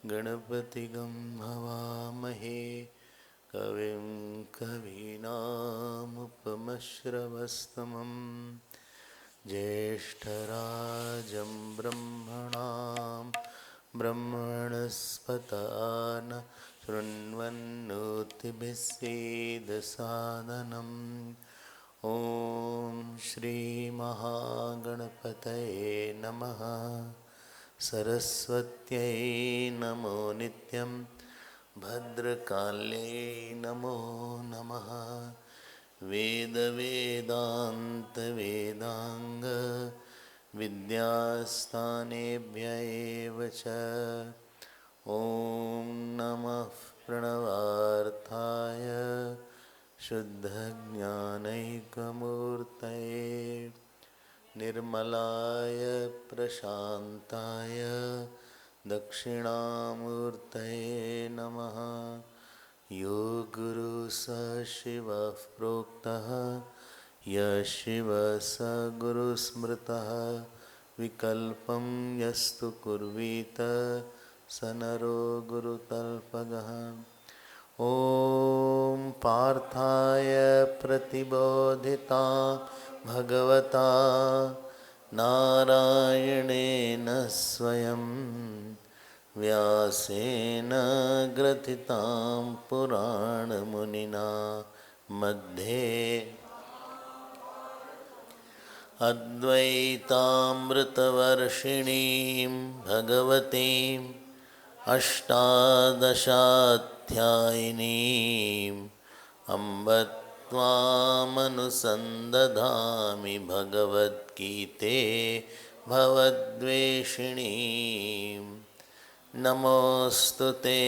गणपतिगं हवामहे कविं कवीनामुपमश्रवस्तमं ज्येष्ठराजं ब्रह्मणस्पत न शृण्वन्नोतिभिस्सीदसादनम् ॐ श्रीमहागणपतये नमः। सरस्वत्यै नमो नित्यं भद्रकाल्यै नमो नमः। वेदवेदान्तवेदाङ्ग विद्यास्थानेभ्य एव च ॐ नमः प्रणवार्थाय शुद्धज्ञानैकमूर्तये निर्मलाय प्रशान्ताय दक्षिणामूर्तये नमः। यो गुरु स शिवः प्रोक्तः यः शिवः स गुरुस्मृतः विकल्पं यस्तु कुर्वीत स नरो गुरुतल्पगः। ॐ पार्थाय प्रतिबोधितां भगवता नारायणेन स्वयं व्यासेन ग्रथितां पुराणमुनिना मध्ये अद्वैतामृतवर्षिणीं भगवतीम् अष्टादशाध्यायिनीम् अम्ब त्वामनुसन्दधामि भगवद्गीते भवद्वेषिणीं। नमोऽस्तु ते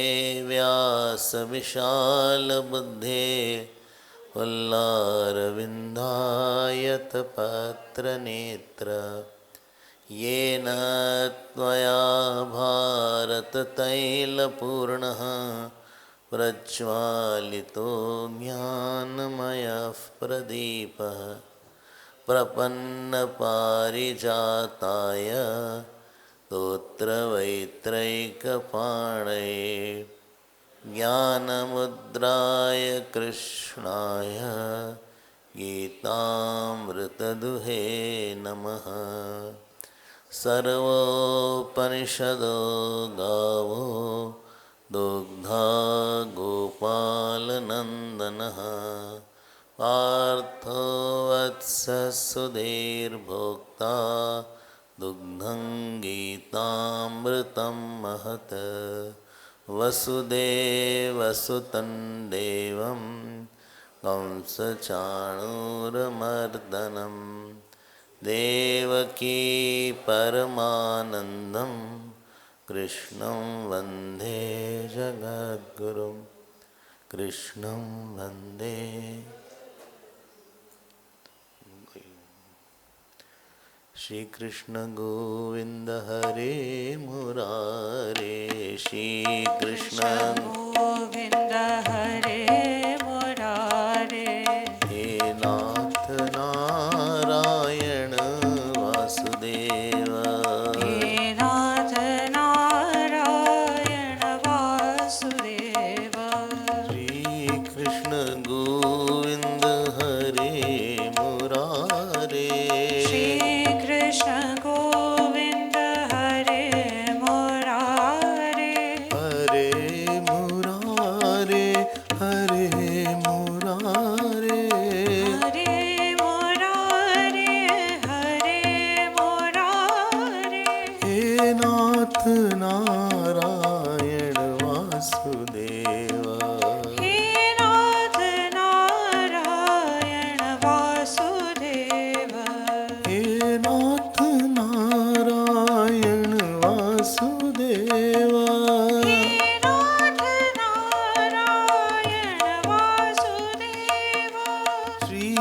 व्यासविशालबुद्धे पुल्लारविन्दायतपत्रनेत्र येन त्वया भारततैलपूर्णः प्रज्वालितो ज्ञानमयः प्रदीपः प्रपन्नपारिजाताय स्तोत्रवैत्रैकपाणये ज्ञानमुद्राय कृष्णाय गीतामृतदुहे नमः। सर्वोपनिषदो गावो दुग्धा गोपालनन्दनः पार्थो वत्ससुधीर्भोक्ता दुग्धं गीतामृतं महत्। वसुदेवसुतं देवं कंसचाणूरमर्दनं देवकी परमानन्दं कृष्णं वन्दे जगद्गुरुं कृष्णं वन्दे। श्री कृष्ण गोविंद हरे मुरारे श्री कृष्ण गोविंद हरे मुरारे हे नाथ नारायण वासुदेव हे नाथ नारायण वासुदेव। श्री कृष्ण गोविंद हरे मुरारे श्री कृष्ण गोविंद हरे मुरारे हरे मुरारे हरे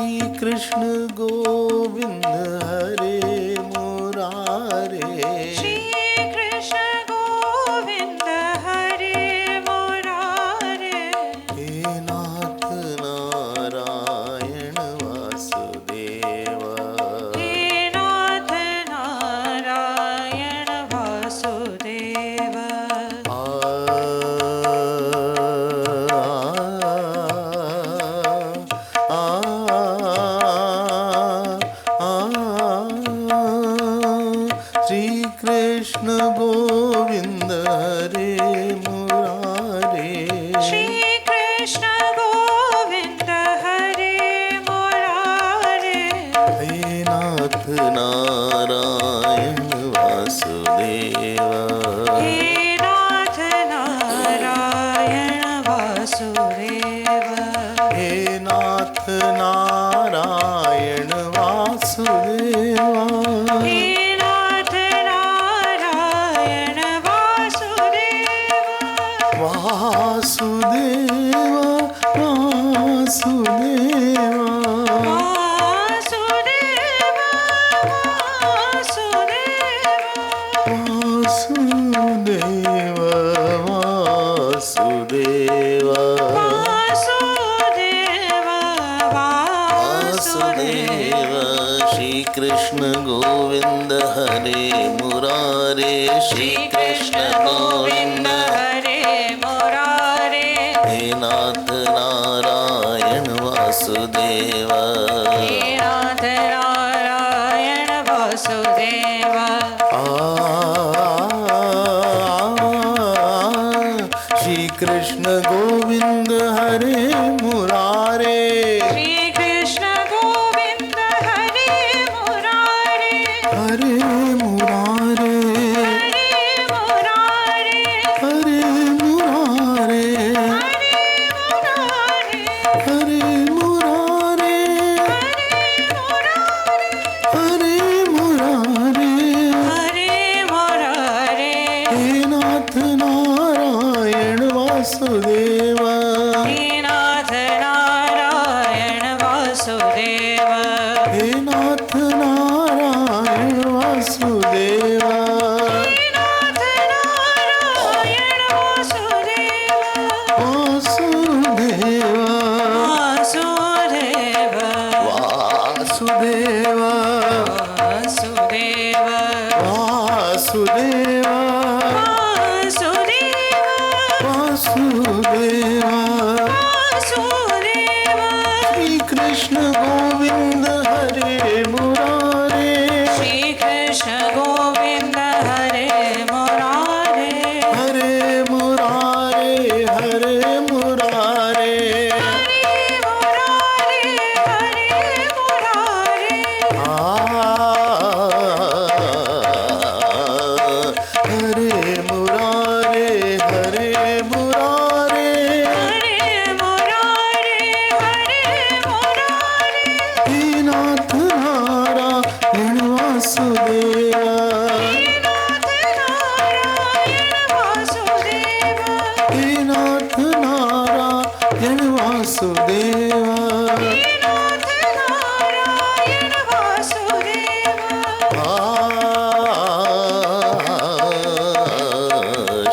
कृष्ण गोविंद हरे मुरारे श्री कृष्ण गोविंद हरे मुरारे हे नाथ नारायण वासुदेव हे नाथ नारायण वासुदेव श्री कृष्ण गोविंद हरे मुरारे श्री कृष्ण गोविंद हरे मुरारे हे नाथ नारायण वासुदेव हे नाथ नारायण वासुदेव हे नाथ नारायण वासुदेव हे नाथ नारायण वासुदेव वासुदेव वासुदेव वासुदेव वासुदेव वासुदेव वासुदेव वासुदेव वासुदेव श्री कृष्ण गोविंद हरे मुरारे श्री कृष्ण गोविंद हरे मुरारे हे नाथ नारायण वासुदेव हे नाथ नारायण वासुदेव श्री कृष्ण गोविंद हरे मुरारे श्री कृष्ण गोविंद हरे मुरारे हरे मुरारे हरे मुरारे हरे मुरारे हरे मुरारे हरे मुरारे हरे मुरारे हे नाथ नारायण वासुदेव हे नाथ नारायण वासुदेव हे नाथ नारायण वासुदेव हे नाथ नारायण वासुदेव वासुदेव वासुदेव वासुदेव वासुदेव वासुदेव वासुदेव वासुदेव वासुदेव श्री कृष्ण गोविंद हरे मुरारे श्री कृष्ण गोविंद हरे मुरारे हरे मुरारे हरे मुरारे हरे मुरारे हरे मुरारे हरे मुरारे हरे मुरारे हरे मुरारे हरे मुरारे हे नाथ नारायण वासुदेव नाथ नारायण वासुदेव हे नाथ नारायण वासुदेव नाथ नारायण वासुदेव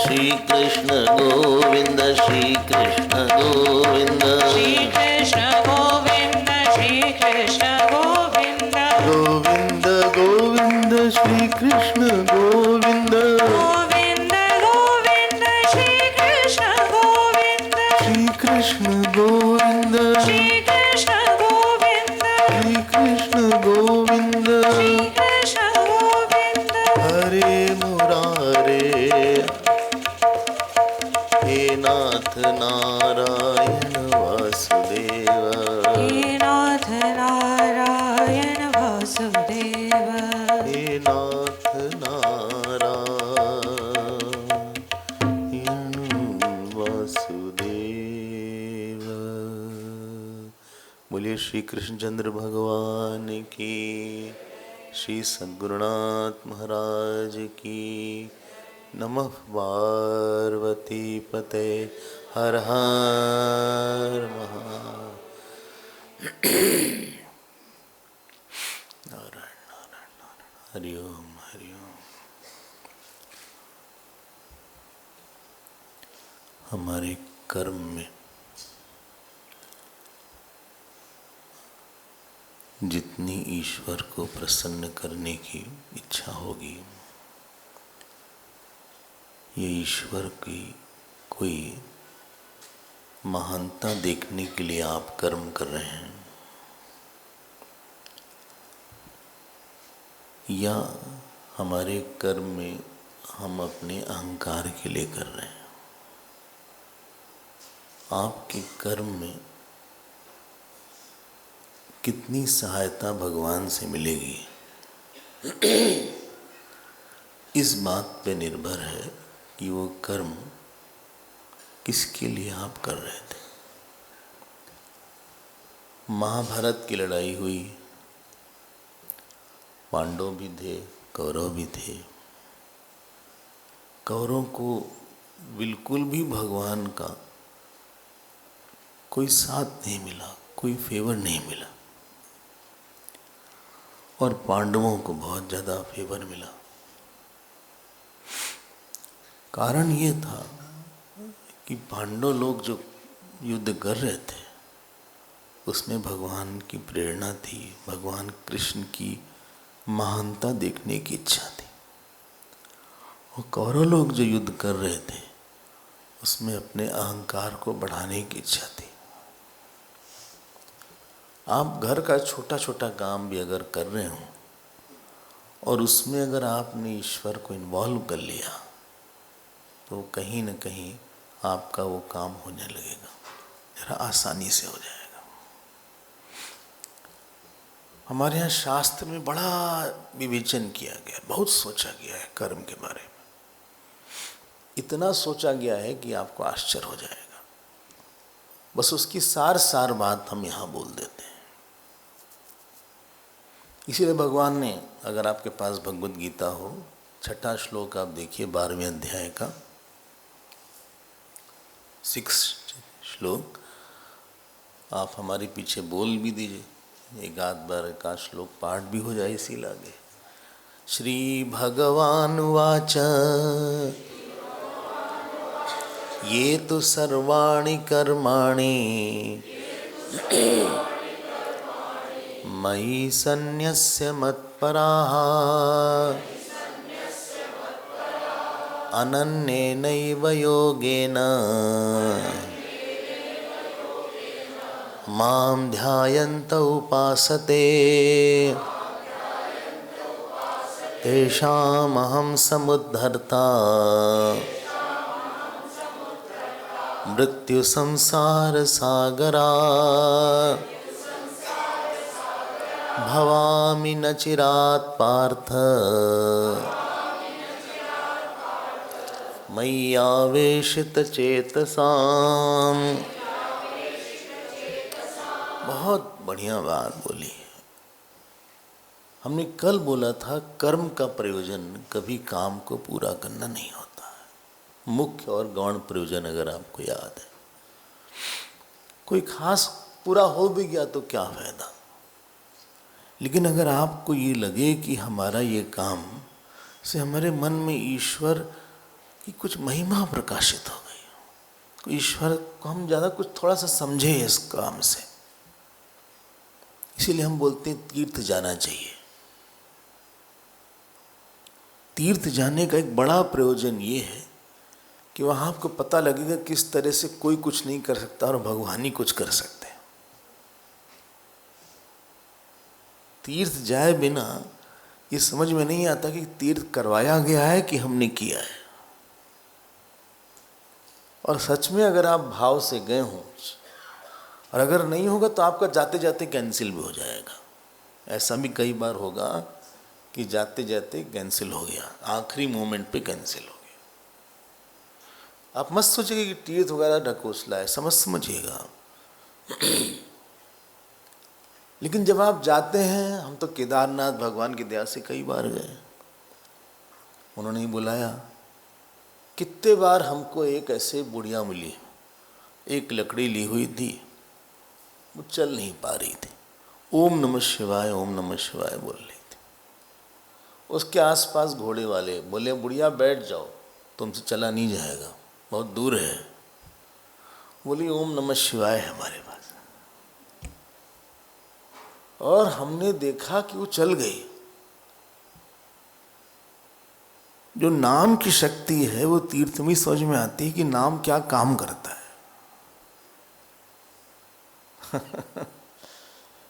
श्री कृष्ण गोविंद श्री कृष्ण गोविंद श्री कृष्ण गोविंद श्री कृष्ण गोविंद गोविंद गोविंद श्री कृष्ण गोविंद गोविंद गोविंद श्री कृष्ण गोविंद श्री कृष्ण गोविंद श्री कृष्ण गोविंद श्री कृष्ण गोविंद श्री कृष्ण गोविंद हरे मुरारे हे नाथ नारायण वासुदेव हे नाथ नारायण वासुदेव हे नाथ नारायण वासुदेव बोलिए श्री कृष्णचंद्र भगवान की श्री सद्गुरुनाथ महाराज की नमः पार्वती पते हर हर महादेव। हरि ओम हरि ओम। हमारे कर्म में जितनी ईश्वर को प्रसन्न करने की इच्छा होगी, ये ईश्वर की कोई महानता देखने के लिए आप कर्म कर रहे हैं, या हमारे कर्म में हम अपने अहंकार के लिए कर रहे हैं। आपके कर्म में कितनी सहायता भगवान से मिलेगी, इस बात पे निर्भर है कि वो कर्म किसके लिए आप कर रहे थे। महाभारत की लड़ाई हुई, पांडव भी थे, कौरव भी थे। कौरवों को बिल्कुल भी भगवान का कोई साथ नहीं मिला, कोई फेवर नहीं मिला, और पांडवों को बहुत ज़्यादा फेवर मिला। कारण ये था कि पांडव लोग जो युद्ध कर रहे थे उसमें भगवान की प्रेरणा थी, भगवान कृष्ण की महानता देखने की इच्छा थी। और कौरव लोग जो युद्ध कर रहे थे उसमें अपने अहंकार को बढ़ाने की इच्छा थी। आप घर का छोटा छोटा काम भी अगर कर रहे हो और उसमें अगर आपने ईश्वर को इन्वॉल्व कर लिया तो कहीं न कहीं आपका वो काम होने लगेगा, जरा आसानी से हो जाएगा। हमारे यहाँ शास्त्र में बड़ा विवेचन किया गया, बहुत सोचा गया है कर्म के बारे में। इतना सोचा गया है कि आपको आश्चर्य हो जाएगा। बस उसकी सार बात हम यहाँ बोल देते हैं। इसीलिए भगवान ने, अगर आपके पास भगवद गीता हो, 6वां श्लोक आप देखिए 12वें अध्याय का 6th श्लोक, आप हमारे पीछे बोल भी दीजिए, एक आध बार का श्लोक पाठ भी हो जाए इसी लागे। श्री भगवान वाच ये तो सर्वाणि कर्माणि मयि सन्न्यस्य मत्पराः अनन्येनैव योगेन मां ध्यायन्त उपासते तेषामहं समुद्धर्ता मृत्यु संसार सागरात् भवामि न चिरात् पार्थ मय्यावेशित चेतसाम्। बहुत बढ़िया बात बोली। हमने कल बोला था कर्म का प्रयोजन कभी काम को पूरा करना नहीं होता है। मुख्य और गौण प्रयोजन अगर आपको याद है, कोई खास पूरा हो भी गया तो क्या फायदा, लेकिन अगर आपको ये लगे कि हमारा ये काम से हमारे मन में ईश्वर की कुछ महिमा प्रकाशित हो गई, तो ईश्वर को हम ज़्यादा कुछ थोड़ा सा समझे इस काम से, इसीलिए हम बोलते हैं तीर्थ जाना चाहिए। तीर्थ जाने का एक बड़ा प्रयोजन ये है कि वहाँ आपको पता लगेगा किस तरह से कोई कुछ नहीं कर सकता और भगवान ही कुछ कर सकते हैं। तीर्थ जाए बिना ये समझ में नहीं आता कि तीर्थ करवाया गया है कि हमने किया है। और सच में अगर आप भाव से गए हों और अगर नहीं होगा तो आपका जाते जाते कैंसिल भी हो जाएगा। ऐसा भी कई बार होगा कि जाते जाते कैंसिल हो गया, आखिरी मोमेंट पे कैंसिल हो गया। आप मत सोचिए कि तीर्थ वगैरह ढकोसला है, समझिएगा। लेकिन जब आप जाते हैं, हम तो केदारनाथ भगवान की दया से कई बार गए, उन्होंने ही बुलाया। कितने बार हमको एक ऐसे बुढ़िया मिली, एक लकड़ी ली हुई थी, वो चल नहीं पा रही थी, ओम नमः शिवाय बोल रही थी। उसके आसपास घोड़े वाले बोले, बुढ़िया बैठ जाओ, तुमसे चला नहीं जाएगा, बहुत दूर है। बोली ओम नमः शिवाय है हमारे पास। और हमने देखा कि वो चल गई। जो नाम की शक्ति है वो तीर्थ में समझ में आती है कि नाम क्या काम करता है।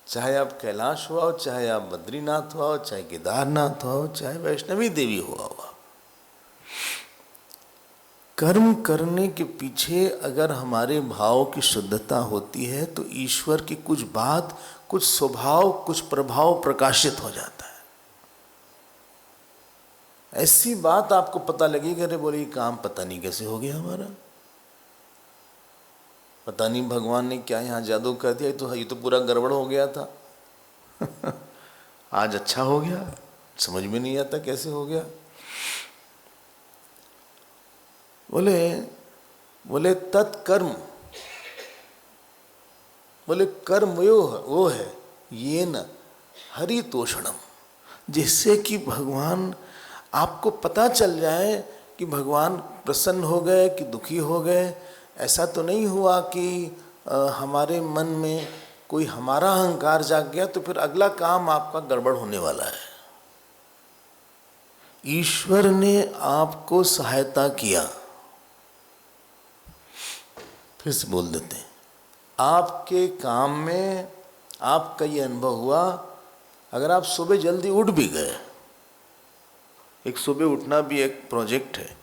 चाहे आप कैलाश हुआ हो, चाहे आप बद्रीनाथ हुआ हो, चाहे केदारनाथ हुआ हो, चाहे वैष्णवी देवी हुआ हो, कर्म करने के पीछे अगर हमारे भाव की शुद्धता होती है तो ईश्वर की कुछ बात, कुछ स्वभाव, कुछ प्रभाव प्रकाशित हो जाता है। ऐसी बात आपको पता लगेगी, अरे बोले ये काम पता नहीं कैसे हो गया हमारा, पता नहीं भगवान ने क्या यहाँ जादू कर दिया, ये तो पूरा गड़बड़ हो गया था। आज अच्छा हो गया, समझ में नहीं आता कैसे हो गया। बोले तत्कर्म, बोले कर्म वो है ये न हरितोषणम, जिससे कि भगवान आपको पता चल जाए कि भगवान प्रसन्न हो गए कि दुखी हो गए। ऐसा तो नहीं हुआ कि हमारे मन में कोई हमारा अहंकार जाग गया तो फिर अगला काम आपका गड़बड़ होने वाला है। ईश्वर ने आपको सहायता किया। फिर से बोल देते हैं, आपके काम में आपका ये अनुभव हुआ, अगर आप सुबह जल्दी उठ भी गए, एक सुबह उठना भी एक प्रोजेक्ट है,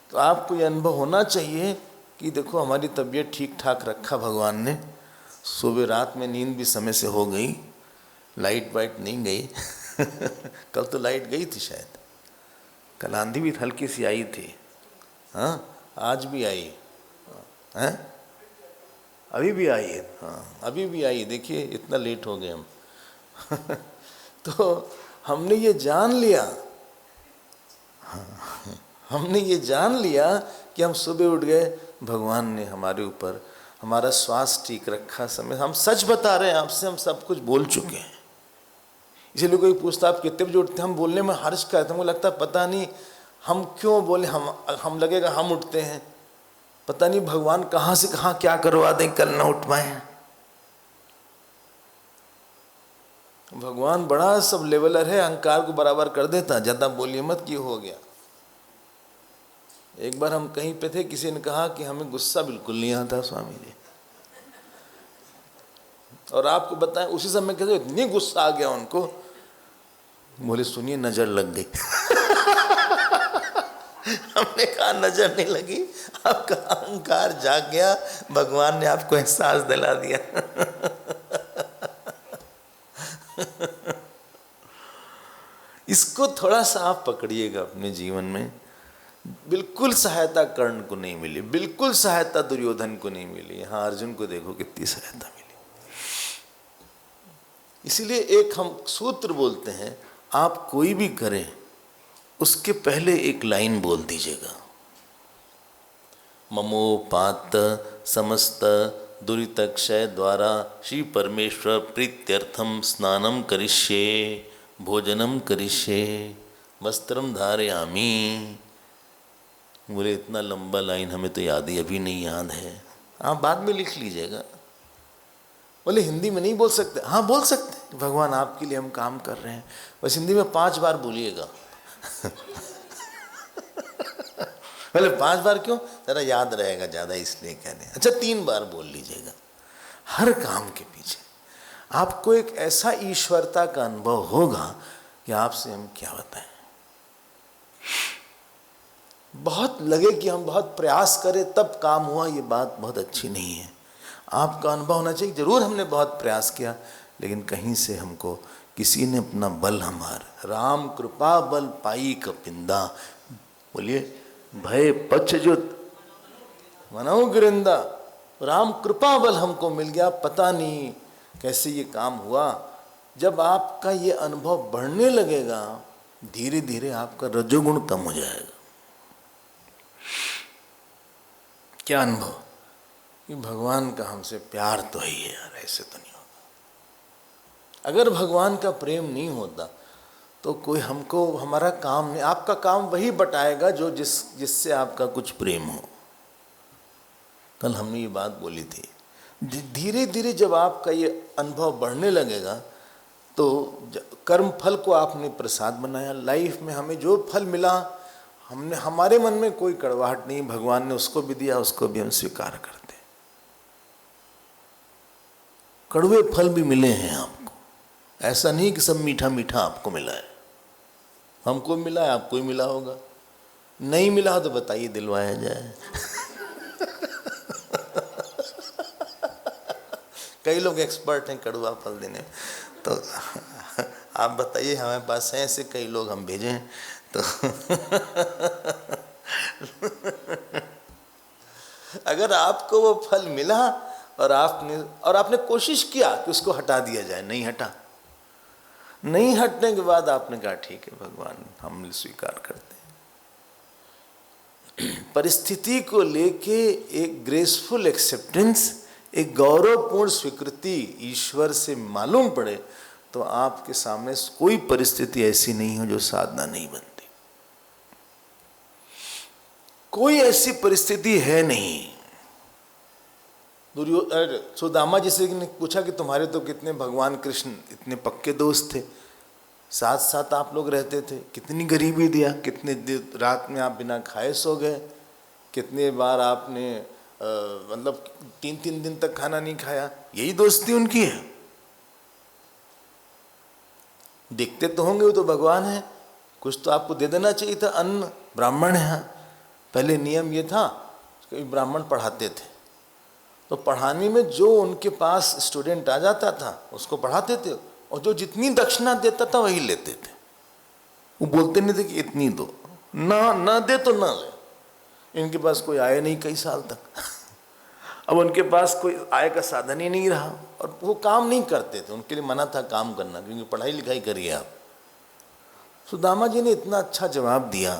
तो आपको ये अनुभव होना चाहिए कि देखो हमारी तबीयत ठीक ठाक रखा भगवान ने, सुबह रात में नींद भी समय से हो गई, लाइट वाइट नहीं गई। कल तो लाइट गई थी शायद, कल आंधी भी हल्की सी आई थी, हाँ आज भी आई है, अभी भी आई है, हाँ अभी भी आई। देखिए इतना लेट हो गए हम। तो हमने ये जान लिया, हमने ये जान लिया कि हम सुबह उठ गए, भगवान ने हमारे ऊपर हमारा श्वास ठीक रखा, समय हम सच बता रहे हैं आपसे, हम सब कुछ बोल चुके हैं। इसीलिए कोई पूछता आप कितने बजे उठते हैं, हम बोलने में हर्ष करते हैं, हमको लगता है पता नहीं हम क्यों बोले, हम लगेगा हम उठते हैं, पता नहीं भगवान कहाँ से कहाँ क्या करवा दें कल ना उठ पाए। भगवान बड़ा सब लेवलर है, अहंकार को बराबर कर देता, ज़्यादा बोलिए मत कि हो गया। एक बार हम कहीं पे थे, किसी ने कहा कि हमें गुस्सा बिल्कुल नहीं आता स्वामी जी, और आपको बताएं उसी समय कहते इतनी गुस्सा आ गया उनको, बोले सुनिए नजर लग गई। हमने कहा नजर नहीं लगी, आपका अहंकार जाग गया, भगवान ने आपको एहसास दिला दिया। इसको थोड़ा सा आप पकड़िएगा अपने जीवन में। बिल्कुल सहायता कर्ण को नहीं मिली, बिल्कुल सहायता दुर्योधन को नहीं मिली, यहाँ अर्जुन को देखो कितनी सहायता मिली। इसीलिए एक हम सूत्र बोलते हैं, आप कोई भी करें उसके पहले एक लाइन बोल दीजिएगा, ममोपात समस्त दुरितक्षय द्वारा श्री परमेश्वर प्रीत्यर्थम स्नानम करिष्ये भोजनम करिष्ये वस्त्रम धारयामि। बोले इतना लंबा लाइन हमें तो याद ही अभी नहीं याद है, आप बाद में लिख लीजिएगा। बोले हिंदी में नहीं बोल सकते, हाँ बोल सकते हैं, भगवान आपके लिए हम काम कर रहे हैं, बस हिंदी में 5 बार बोलिएगा। बोले 5 बार क्यों, ज़रा याद रहेगा ज़्यादा इसलिए कह रहे हैं। अच्छा 3 बार बोल लीजिएगा। हर काम के पीछे आपको एक ऐसा ईश्वरता का अनुभव होगा कि आपसे हम क्या बताएं। बहुत लगे कि हम बहुत प्रयास करें तब काम हुआ, ये बात बहुत अच्छी नहीं है। आपका अनुभव होना चाहिए जरूर हमने बहुत प्रयास किया, लेकिन कहीं से हमको किसी ने अपना बल हमारा, राम कृपा बल पाई कपिंदा, बोलिए भय पच्छजुत मनो गिरिंदा, राम कृपा बल हमको मिल गया। पता नहीं कैसे ये काम हुआ। जब आपका ये अनुभव बढ़ने लगेगा, धीरे धीरे आपका रजोगुण कम हो जाएगा। क्या अनुभव कि भगवान का हमसे प्यार तो है यार, ऐसे तो नहीं होगा। अगर भगवान का प्रेम नहीं होता तो कोई हमको हमारा काम नहीं, आपका काम वही बटाएगा जो जिससे आपका कुछ प्रेम हो। कल हमने ये बात बोली थी, धीरे धीरे जब आपका ये अनुभव बढ़ने लगेगा तो कर्म फल को आपने प्रसाद बनाया। लाइफ में हमें जो फल मिला, हमने हमारे मन में कोई कड़वाहट नहीं, भगवान ने उसको भी दिया, उसको भी हम स्वीकार करते। कड़वे फल भी मिले हैं आपको, ऐसा नहीं कि सब मीठा मीठा आपको मिला है। हमको मिला है, आपको ही मिला होगा। नहीं मिला तो बताइए, दिलवाया जाए। कई लोग एक्सपर्ट हैं कड़वा फल देने, तो आप बताइए, हमारे पास हैं ऐसे कई लोग, हम भेजें तो। अगर आपको वो फल मिला और आपने कोशिश किया कि उसको हटा दिया जाए, नहीं हटा, नहीं हटने के बाद आपने कहा ठीक है भगवान, हम स्वीकार करते हैं। परिस्थिति को लेके एक ग्रेसफुल एक्सेप्टेंस, एक गौरवपूर्ण स्वीकृति ईश्वर से मालूम पड़े तो आपके सामने कोई परिस्थिति ऐसी नहीं हो जो साधना नहीं बनती। कोई ऐसी परिस्थिति है नहीं। सुदामा जी से ने पूछा कि तुम्हारे तो कितने भगवान कृष्ण इतने पक्के दोस्त थे, साथ साथ आप लोग रहते थे, कितनी गरीबी दिया, कितने रात में आप बिना खाए सो गए, कितने बार आपने मतलब 3-3 दिन तक खाना नहीं खाया। यही दोस्ती उनकी है। देखते तो होंगे वो तो भगवान है, कुछ तो आपको दे देना चाहिए था। अन्न ब्राह्मण है, पहले नियम ये था कि ब्राह्मण पढ़ाते थे, तो पढ़ाने में जो उनके पास स्टूडेंट आ जाता था उसको पढ़ाते थे, और जो जितनी दक्षिणा देता था वही लेते थे। वो बोलते नहीं थे कि इतनी दो, ना दे तो ना ले। इनके पास कोई आय नहीं कई साल तक। अब उनके पास कोई आय का साधन ही नहीं रहा, और वो काम नहीं करते थे, उनके लिए मना था काम करना, क्योंकि पढ़ाई लिखाई करिए आप। सुदामा जी ने इतना अच्छा जवाब दिया,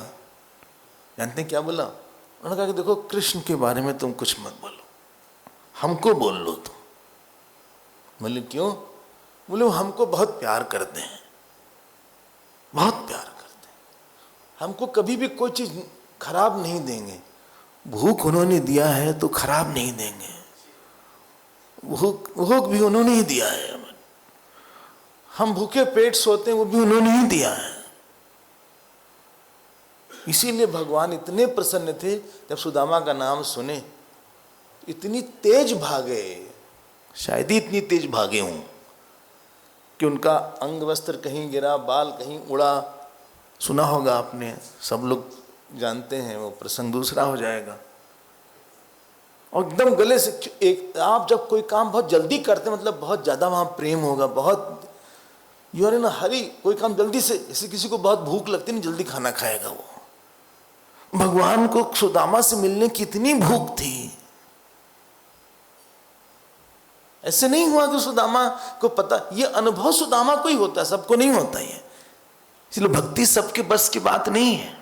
जानते हैं क्या बोला? उन्होंने कहा कि देखो, कृष्ण के बारे में तुम कुछ मत बोलो, हमको बोल लो तुम। बोले क्यों? बोले वो हमको बहुत प्यार करते हैं, बहुत प्यार करते हैं, हमको कभी भी कोई चीज़ खराब नहीं देंगे। भूख उन्होंने दिया है तो खराब नहीं देंगे, भूख भी उन्होंने ही दिया है। हम भूखे पेट सोते हैं, वो भी उन्होंने ही दिया है। इसीलिए भगवान इतने प्रसन्न थे, जब सुदामा का नाम सुने इतनी तेज भागे, शायद ही इतनी तेज भागे हूं कि उनका अंग वस्त्र कहीं गिरा, बाल कहीं उड़ा। सुना होगा आपने, सब लोग जानते हैं, वो प्रसंग दूसरा हो जाएगा। और एकदम गले से एक, आप जब कोई काम बहुत जल्दी करते मतलब बहुत ज़्यादा वहाँ प्रेम होगा, बहुत यू आर इन अ हरी, कोई काम जल्दी से, जैसे किसी को बहुत भूख लगती नहीं, जल्दी खाना खाएगा वो। भगवान को सुदामा से मिलने की इतनी भूख थी। ऐसे नहीं हुआ कि सुदामा को पता, ये अनुभव सुदामा को ही होता है, सबको नहीं होता है। इसलिए भक्ति सबके बस की बात नहीं है।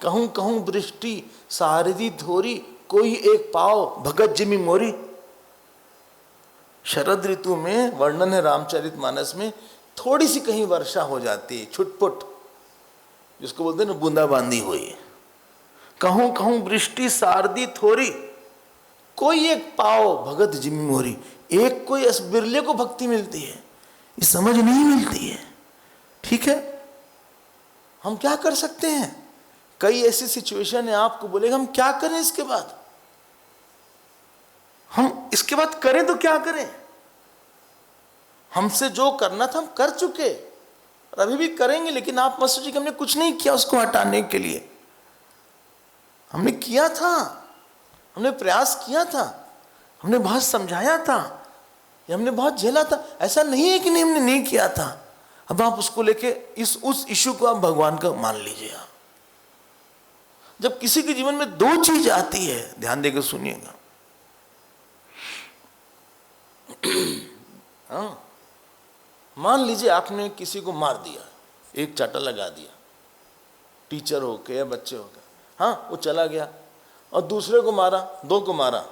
कहूं कहूं वृष्टि सारदी थोरी, कोई एक पाव भगत जिमी मोरी। शरद ऋतु में वर्णन है रामचरितमानस में, थोड़ी सी कहीं वर्षा हो जाती है, छुटपुट, जिसको बोलते हैं ना बूंदाबांदी हुई। कहूं कहूं वृष्टि सारदी थोरी, कोई एक पाव भगत जिमी मोरी। एक कोई इस बिरले को भक्ति मिलती है, ये समझ नहीं मिलती है। ठीक है, हम क्या कर सकते हैं? कई ऐसी सिचुएशन है, आपको बोलेगा हम क्या करें इसके बाद, हम इसके बाद करें तो क्या करें? हमसे जो करना था हम कर चुके और अभी भी करेंगे, लेकिन आप मत सोचिए कि हमने कुछ नहीं किया उसको हटाने के लिए। हमने किया था, हमने प्रयास किया था, हमने बहुत समझाया था, हमने बहुत झेला था। ऐसा नहीं है कि नहीं हमने नहीं किया था। अब आप उसको लेके उस इश्यू को आप भगवान का मान लीजिए। आप जब किसी के जीवन में दो चीज आती है, ध्यान देकर सुनिएगा। हाँ, मान लीजिए आपने किसी को मार दिया, एक चाटा लगा दिया, टीचर हो के या बच्चे हो के, हाँ वो चला गया, और दूसरे को मारा, दो को मारा,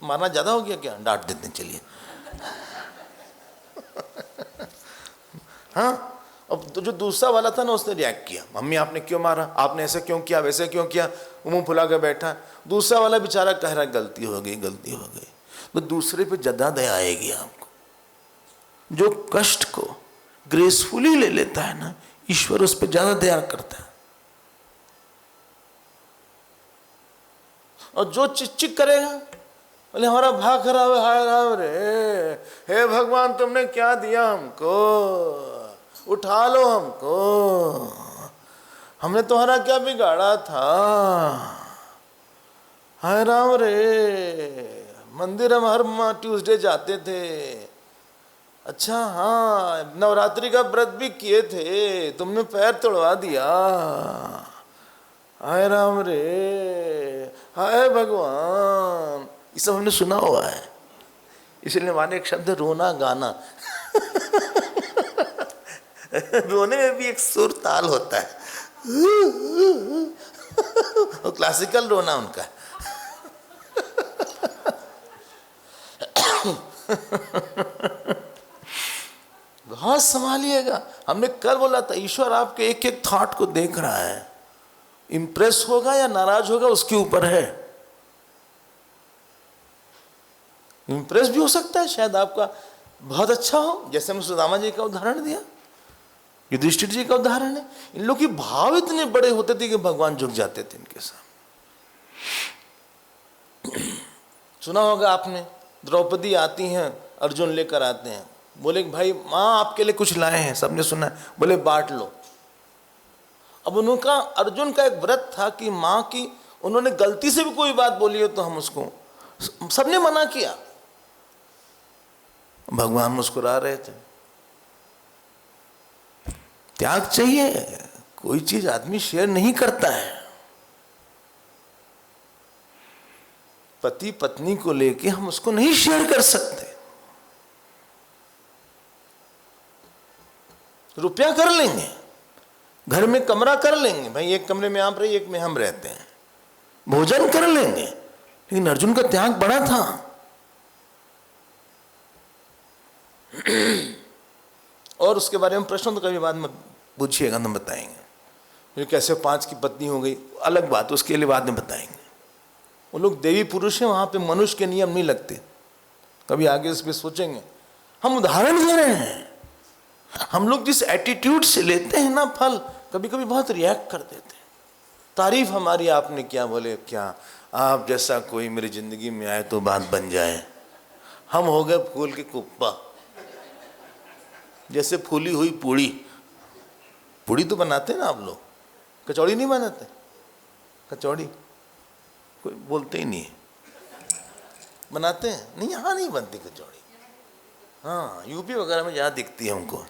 मारना ज्यादा हो गया क्या? डांट देते हैं, चलिए। हाँ, अब तो जो दूसरा वाला था ना उसने रिएक्ट किया, मम्मी आपने क्यों मारा, आपने ऐसे क्यों किया, वैसे क्यों किया, मुंह फुला कर बैठा। दूसरा वाला बेचारा कह रहा गलती हो गई, गलती हो गई। तो दूसरे पे ज्यादा दया आएगी आपको। जो कष्ट को ग्रेसफुली ले लेता है ना, ईश्वर उस पर ज्यादा दया करता है। और जो चिक करेगा, बोले हमारा भाग खराब है, हाय राम रे, हे भगवान तुमने क्या दिया हमको, उठा लो हमको, हमने तुम्हारा क्या बिगाड़ा था, हाय राम रे, मंदिर हम हर ट्यूसडे जाते थे, अच्छा हाँ नवरात्रि का व्रत भी किए थे, तुमने पैर तोड़वा दिया, हाय राम रे, हाय भगवान। ये सब हमने सुना हुआ है, इसलिए माने एक शब्द रोना गाना रोने में भी एक सुर ताल होता है वो क्लासिकल रोना उनका बहुत संभालिएगा। हमने कल बोला था ईश्वर आपके एक एक थॉट को देख रहा है, इंप्रेस होगा या नाराज होगा उसके ऊपर है। इंप्रेस भी हो सकता है, शायद आपका बहुत अच्छा हो, जैसे हमने सुदामा जी का उदाहरण दिया, युधिष्ठिर जी का उदाहरण है। इन लोग के भाव इतने बड़े होते थे कि भगवान झुक जाते थे इनके सामने। सुना होगा आपने, द्रौपदी आती हैं, अर्जुन लेकर आते हैं, बोले भाई माँ आपके लिए कुछ लाए हैं, सबने सुना है, बोले बांट लो। अब उनका अर्जुन का एक व्रत था कि माँ की उन्होंने गलती से भी कोई बात बोली हो तो हम उसको, सबने मना किया, भगवान मुस्कुरा रहे थे। त्याग चाहिए, कोई चीज आदमी शेयर नहीं करता है। पति पत्नी को लेके हम उसको नहीं शेयर कर सकते। रुपया कर लेंगे, घर में कमरा कर लेंगे, भाई एक कमरे में आप रहिए एक में हम रहते हैं, भोजन कर लेंगे, लेकिन अर्जुन का त्याग बड़ा था। और उसके बारे में प्रश्न तो कभी बाद में पूछिएगा, हम बताएंगे कैसे 5 की पत्नी हो गई, अलग बात, उसके लिए बाद में बताएंगे। वो लोग देवी पुरुष हैं, वहां पे मनुष्य के नियम नहीं लगते, कभी आगे इस पे सोचेंगे। हम उदाहरण दे रहे हैं, हम लोग जिस एटीट्यूड से लेते हैं ना फल, कभी कभी बहुत रिएक्ट कर देते हैं। तारीफ हमारी आपने क्या, बोले क्या आप जैसा कोई मेरी जिंदगी में आए तो बात बन जाए। हम हो गए फूल के कुप्पा, जैसे फूली हुई पूड़ी, पूड़ी तो बनाते हैं ना आप लोग, कचौड़ी नहीं बनाते, कचौड़ी कोई बोलते ही नहीं है, बनाते हैं नहीं, यहाँ नहीं बनती कचौड़ी, हाँ यूपी वगैरह में जहाँ दिखती है हमको।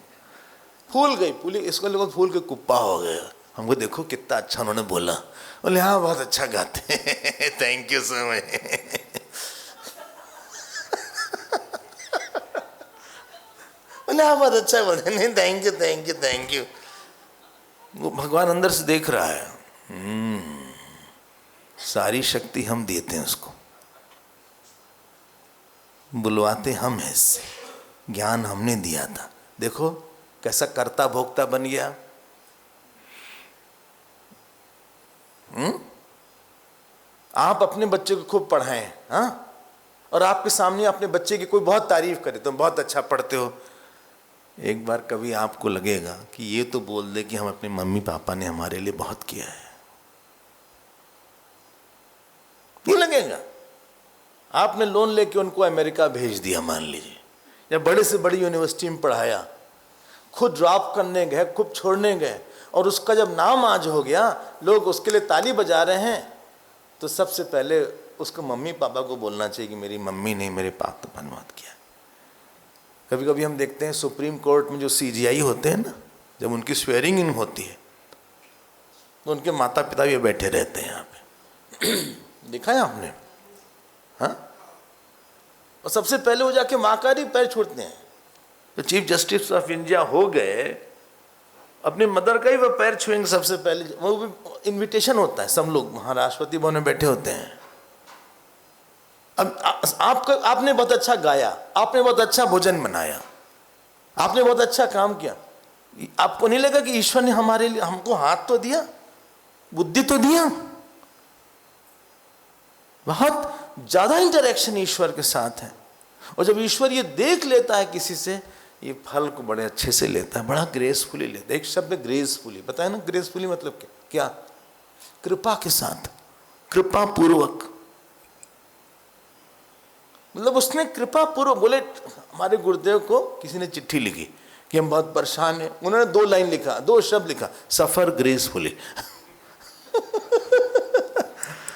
फूल गई पूली, इसको लोग फूल के कुप्पा हो गए। हमको देखो कितना अच्छा उन्होंने बोला, बोले हाँ बहुत अच्छा गाते हैं थैंक यू सो मच। बोले हाँ बहुत अच्छा बोले, नहीं thank you thank you thank you. वो भगवान अंदर से देख रहा है, सारी शक्ति हम देते हैं उसको, बुलवाते हम हैं, इससे ज्ञान हमने दिया था, देखो कैसा कर्ता भोक्ता बन गया। आप अपने बच्चे को खूब पढ़ाएं, हाँ, और आपके सामने अपने बच्चे की कोई बहुत तारीफ करे, तुम बहुत अच्छा पढ़ते हो, एक बार कभी आपको लगेगा कि ये तो बोल दे कि हम अपने मम्मी पापा ने हमारे लिए बहुत किया है, नहीं लगेगा। आपने लोन लेके उनको अमेरिका भेज दिया मान लीजिए, या बड़े से बड़ी यूनिवर्सिटी में पढ़ाया, खुद ड्रॉप करने गए, खुद छोड़ने गए, और उसका जब नाम आज हो गया, लोग उसके लिए ताली बजा रहे हैं, तो सबसे पहले उसको मम्मी पापा को बोलना चाहिए कि मेरी मम्मी ने मेरे पापा पर बहुत किया। कभी कभी हम देखते हैं सुप्रीम कोर्ट में जो CJI होते हैं ना, जब उनकी स्वेरिंग इन होती है तो उनके माता पिता भी बैठे रहते हैं यहाँ पे देखा है आपने, हाँ, और सबसे पहले वो जाके माँ का ही पैर छूटते हैं। तो चीफ जस्टिस ऑफ इंडिया हो गए, अपने मदर का ही वो पैर छुएंगे सबसे पहले, वो भी इनविटेशन होता है, सब लोग वहाँ राष्ट्रपति भवन में बैठे होते हैं। अब आपने बहुत अच्छा गाया, आपने बहुत अच्छा भोजन बनाया, आपने बहुत अच्छा काम किया, आपको नहीं लगा कि ईश्वर ने हमारे लिए हमको हाथ तो दिया, बुद्धि तो दिया? बहुत ज्यादा इंटरेक्शन ईश्वर के साथ है। और जब ईश्वर ये देख लेता है किसी से, ये फल को बड़े अच्छे से लेता है, बड़ा ग्रेसफुली लेता है। एक शब्द ग्रेसफुली, पता है ना ग्रेसफुली मतलब क्या? कृपा के साथ, कृपा पूर्वक। मतलब उसने कृपा पूर्वक, बोले हमारे गुरुदेव को किसी ने चिट्ठी लिखी कि हम बहुत परेशान हैं, उन्होंने 2 लाइन लिखा, 2 शब्द लिखा, सफर ग्रेसफुली।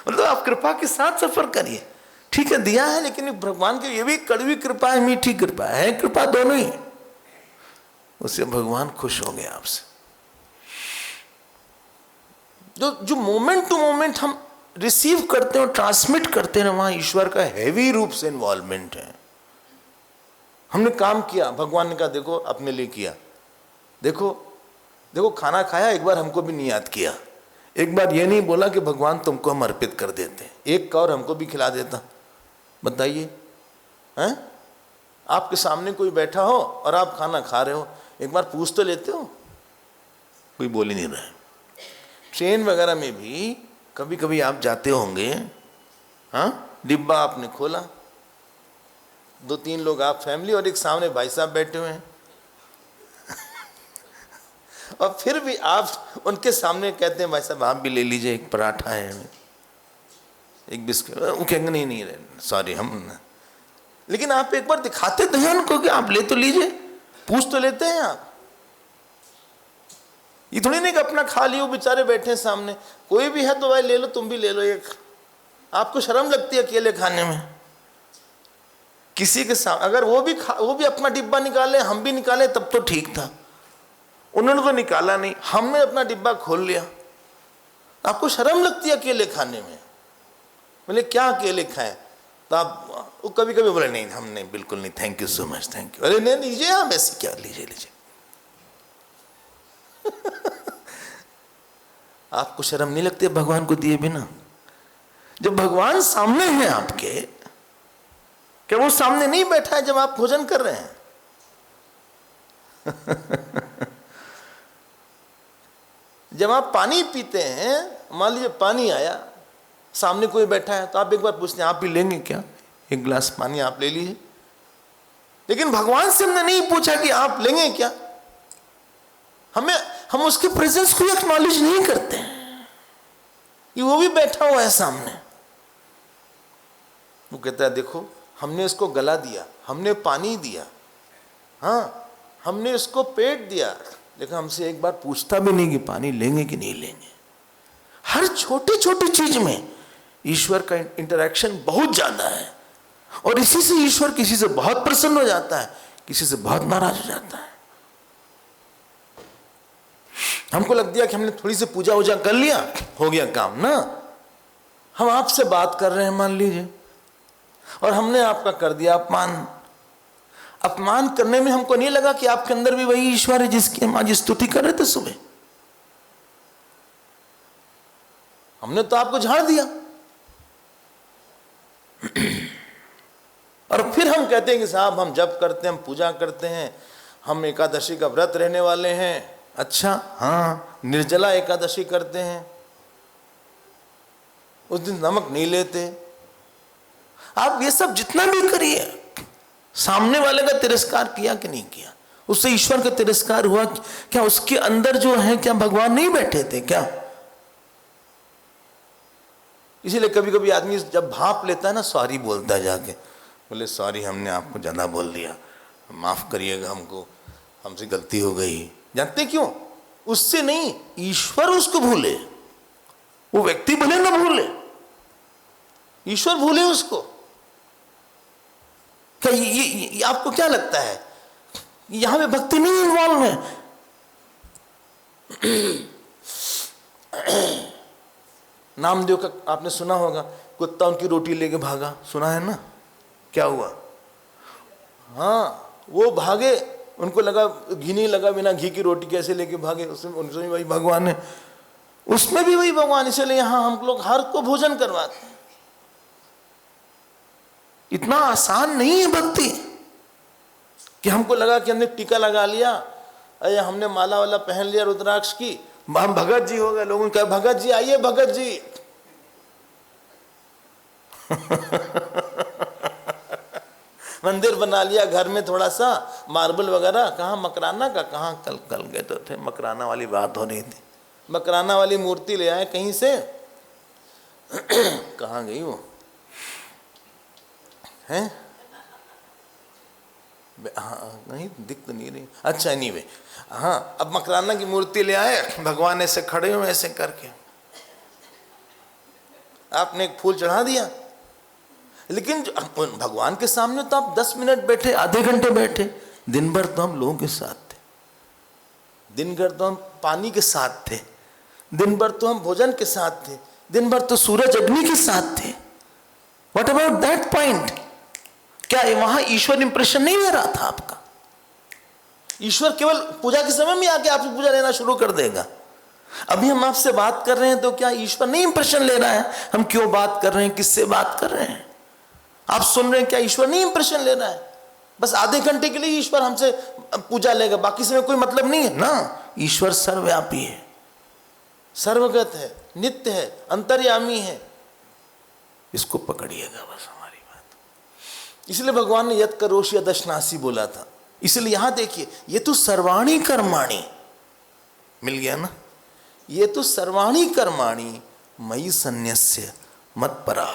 मतलब आप कृपा के साथ सफर करिए। ठीक है, दिया है, लेकिन भगवान की ये भी कड़वी कृपा है, मीठी कृपा है, कृपा दोनों ही। उससे भगवान खुश हो गए आपसे। जो मोमेंट टू मोमेंट हम रिसीव करते हैं और ट्रांसमिट करते हैं ना, वहां ईश्वर का हैवी रूप से इन्वॉल्वमेंट है। हमने काम किया, भगवान ने कहा देखो अपने लिए किया, देखो देखो खाना खाया, एक बार हमको भी नहीं याद किया, एक बार ये नहीं बोला कि भगवान तुमको हम अर्पित कर देते, एक का और हमको भी खिला देता। बताइए, हैं? आपके सामने कोई बैठा हो और आप खाना खा रहे हो, एक बार पूछ तो लेते हो? कोई बोल ही नहीं रहा है। ट्रेन वगैरह में भी कभी कभी आप जाते होंगे, हाँ, डिब्बा आपने खोला, 2-3 लोग आप फैमिली और एक सामने भाई साहब बैठे हुए हैं और फिर भी आप उनके सामने कहते हैं भाई साहब आप भी ले लीजिए, एक पराठा है, एक बिस्किट। वो कहेंगे नहीं नहीं सॉरी हम, लेकिन आप एक बार दिखाते तो हैं उनको कि आप ले तो लीजिए, पूछ तो लेते हैं आप। ये थोड़ी नहीं कि अपना खा लियो, बेचारे बैठे हैं सामने, कोई भी है तो भाई ले लो, तुम भी ले लो एक। आपको शर्म लगती है अकेले खाने में? किसी के सामने अगर वो भी अपना डिब्बा निकाले, हम भी निकाले, तब तो ठीक था। उन्होंने तो निकाला नहीं, हमने अपना डिब्बा खोल लिया। आपको शर्म लगती है अकेले खाने में? बोले क्या अकेले खाएं? तो आप वो कभी कभी बोले नहीं हम नहीं, बिल्कुल नहीं, thank you so much, thank you. अरे नहीं लीजिए आप, ऐसे क्या, लीजिए लीजिए। आपको शर्म नहीं लगती भगवान को दिए बिना? जब भगवान सामने हैं आपके, क्या वो सामने नहीं बैठा है जब आप भोजन कर रहे हैं? जब आप पानी पीते हैं, मान लीजिए पानी आया, सामने कोई बैठा है, तो आप एक बार पूछते हैं आप भी लेंगे क्या, एक गिलास पानी आप ले लीजिए। लेकिन भगवान से हमने नहीं पूछा कि आप लेंगे क्या। हम उसके प्रेजेंस को एक्नॉलेज नहीं करते हैं कि वो भी बैठा हुआ है सामने। वो कहता है देखो हमने इसको गला दिया, हमने पानी दिया, हाँ हमने इसको पेट दिया, लेकिन हमसे एक बार पूछता भी नहीं कि पानी लेंगे कि नहीं लेंगे। हर छोटी छोटी चीज में ईश्वर का इंटरेक्शन बहुत ज्यादा है, और इसी से ईश्वर किसी से बहुत प्रसन्न हो जाता है, किसी से बहुत नाराज हो जाता है। हमको लग दिया कि हमने थोड़ी सी पूजा वूजा कर लिया, हो गया काम ना। हम आपसे बात कर रहे हैं मान लीजिए, और हमने आपका कर दिया अपमान। अपमान करने में हमको नहीं लगा कि आपके अंदर भी वही ईश्वर है जिसकी हम आज स्तुति कर रहे थे सुबह। हमने तो आपको झाड़ दिया और फिर हम कहते हैं कि साहब हम जप करते हैं, हम पूजा करते हैं, हम एकादशी का व्रत रहने वाले हैं। अच्छा हाँ, निर्जला एकादशी करते हैं, उस दिन नमक नहीं लेते। आप ये सब जितना भी करिए, सामने वाले का तिरस्कार किया कि नहीं किया? उससे ईश्वर का तिरस्कार हुआ क्या? उसके अंदर जो है क्या भगवान नहीं बैठे थे क्या? इसीलिए कभी कभी आदमी जब भाप लेता है ना, सॉरी बोलता है जाके, बोले सॉरी हमने आपको ज्यादा बोल दिया, माफ करिएगा, हमको हमसे गलती हो गई। जानते क्यों? उससे नहीं, ईश्वर उसको भूले, वो व्यक्ति भले ना भूले, ईश्वर भूले उसको। क्या ये आपको क्या लगता है यहां पे भक्ति नहीं इन्वॉल्व है? नामदेव का आपने सुना होगा, कुत्ता उनकी रोटी लेके भागा, सुना है ना? क्या हुआ? हाँ वो भागे, उनको लगा घी नहीं लगा, बिना घी की रोटी कैसे लेके भागे, उसमें उनसे वही भगवान है, उसमें भी वही भगवान। इसलिए यहां हम लोग हर को भोजन करवाते हैं। इतना आसान नहीं है भक्ति कि हमको लगा कि हमने टीका लगा लिया, अरे हमने माला वाला पहन लिया रुद्राक्ष की, हम भगत जी हो गए। लोगों ने कहा भगत जी आइए भगत जी। मंदिर बना लिया घर में थोड़ा सा मार्बल वगैरह, कहाँ मकराना का, कहाँ कल कल गए तो थे मकराना वाली बात हो रही थी, मकराना वाली मूर्ति ले आए कहीं से। कहाँ गई वो हैं? हाँ नहीं दिख तो नहीं रही। अच्छा एनीवे, हाँ अब मकराना की मूर्ति ले आए, भगवान ऐसे खड़े हुए ऐसे करके, आपने एक फूल चढ़ा दिया। लेकिन भगवान के सामने तो आप 10 मिनट बैठे, आधे घंटे बैठे। दिन भर तो हम लोगों के साथ थे, दिन भर तो हम पानी के साथ थे, दिन भर तो हम भोजन के साथ थे, दिन भर तो सूरज अग्नि के साथ थे। What about that point? क्या वहां ईश्वर इंप्रेशन नहीं ले रहा था आपका? ईश्वर केवल पूजा के समय में आके आपसे पूजा लेना शुरू कर देगा। अभी हम आपसे बात कर रहे हैं तो क्या ईश्वर नहीं इंप्रेशन ले रहा है? हम क्यों बात कर रहे हैं, किससे बात कर रहे हैं, आप सुन रहे हैं, क्या ईश्वर नहीं इंप्रेशन ले रहा है? बस आधे घंटे के लिए ईश्वर हमसे पूजा लेगा, बाकी समय कोई मतलब नहीं है ना। ईश्वर सर्वव्यापी है, सर्वगत है, नित्य है, अंतर्यामी है। इसको पकड़िएगा बस हमारी बात। इसलिए भगवान ने यत् करोषि यदश्नासि बोला था। इसलिए यहां देखिए, ये तो सर्वाणी कर्माणि मिल गया ना, ये तो सर्वाणी कर्माणि मयि सन्न्यस्य मत्परा।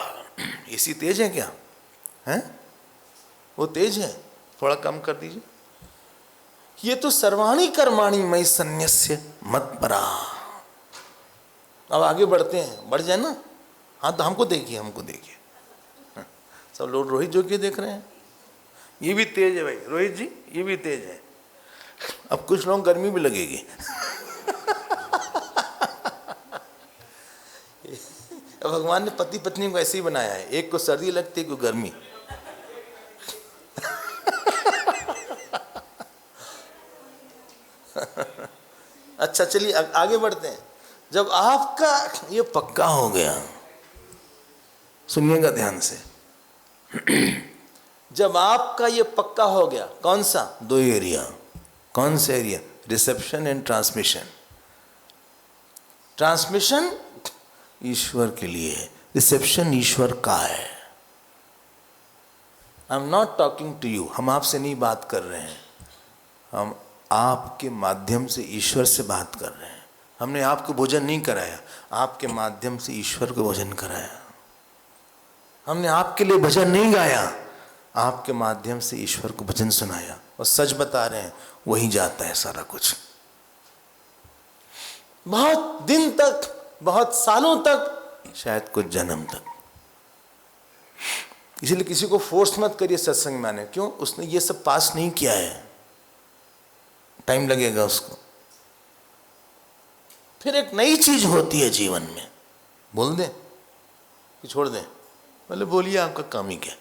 इसी तेज है क्या है? वो तेज है, थोड़ा कम कर दीजिए। ये तो सर्वाणी कर्माणि मयि सन्न्यस्य मत्परा। अब आगे बढ़ते हैं, बढ़ जाए ना। हाँ तो हमको देखिए, हमको देखिए। हाँ, सब लोग रोहित जो के देख रहे हैं, ये भी तेज है भाई रोहित जी, ये भी तेज है। अब कुछ लोग गर्मी भी लगेगी। भगवान ने पति पत्नी को ऐसे ही बनाया है, एक को सर्दी लगती है, एक को गर्मी। अच्छा चलिए आगे बढ़ते हैं। जब आपका ये पक्का हो गया, सुनिएगा ध्यान से, जब आपका ये पक्का हो गया, कौन सा? 2 एरिया। कौन सा area? Reception and transmission. Transmission ईश्वर के लिए है, रिसेप्शन ईश्वर का है। I am not talking to you, हम आपसे नहीं बात कर रहे हैं, हम आपके माध्यम से ईश्वर से बात कर रहे हैं। हमने आपको भोजन नहीं कराया, आपके माध्यम से ईश्वर को भोजन कराया। हमने आपके लिए भजन नहीं गाया, आपके माध्यम से ईश्वर को भजन सुनाया। और सच बता रहे हैं, वही जाता है सारा कुछ। बहुत दिन तक, बहुत सालों तक, शायद कुछ जन्म तक। इसलिए किसी को फोर्स मत करिए सत्संग में आने। क्यों? उसने ये सब पास नहीं किया है, टाइम लगेगा उसको। फिर एक नई चीज होती है जीवन में। बोल दें कि छोड़ दें? बोले बोलिए, आपका काम ही क्या।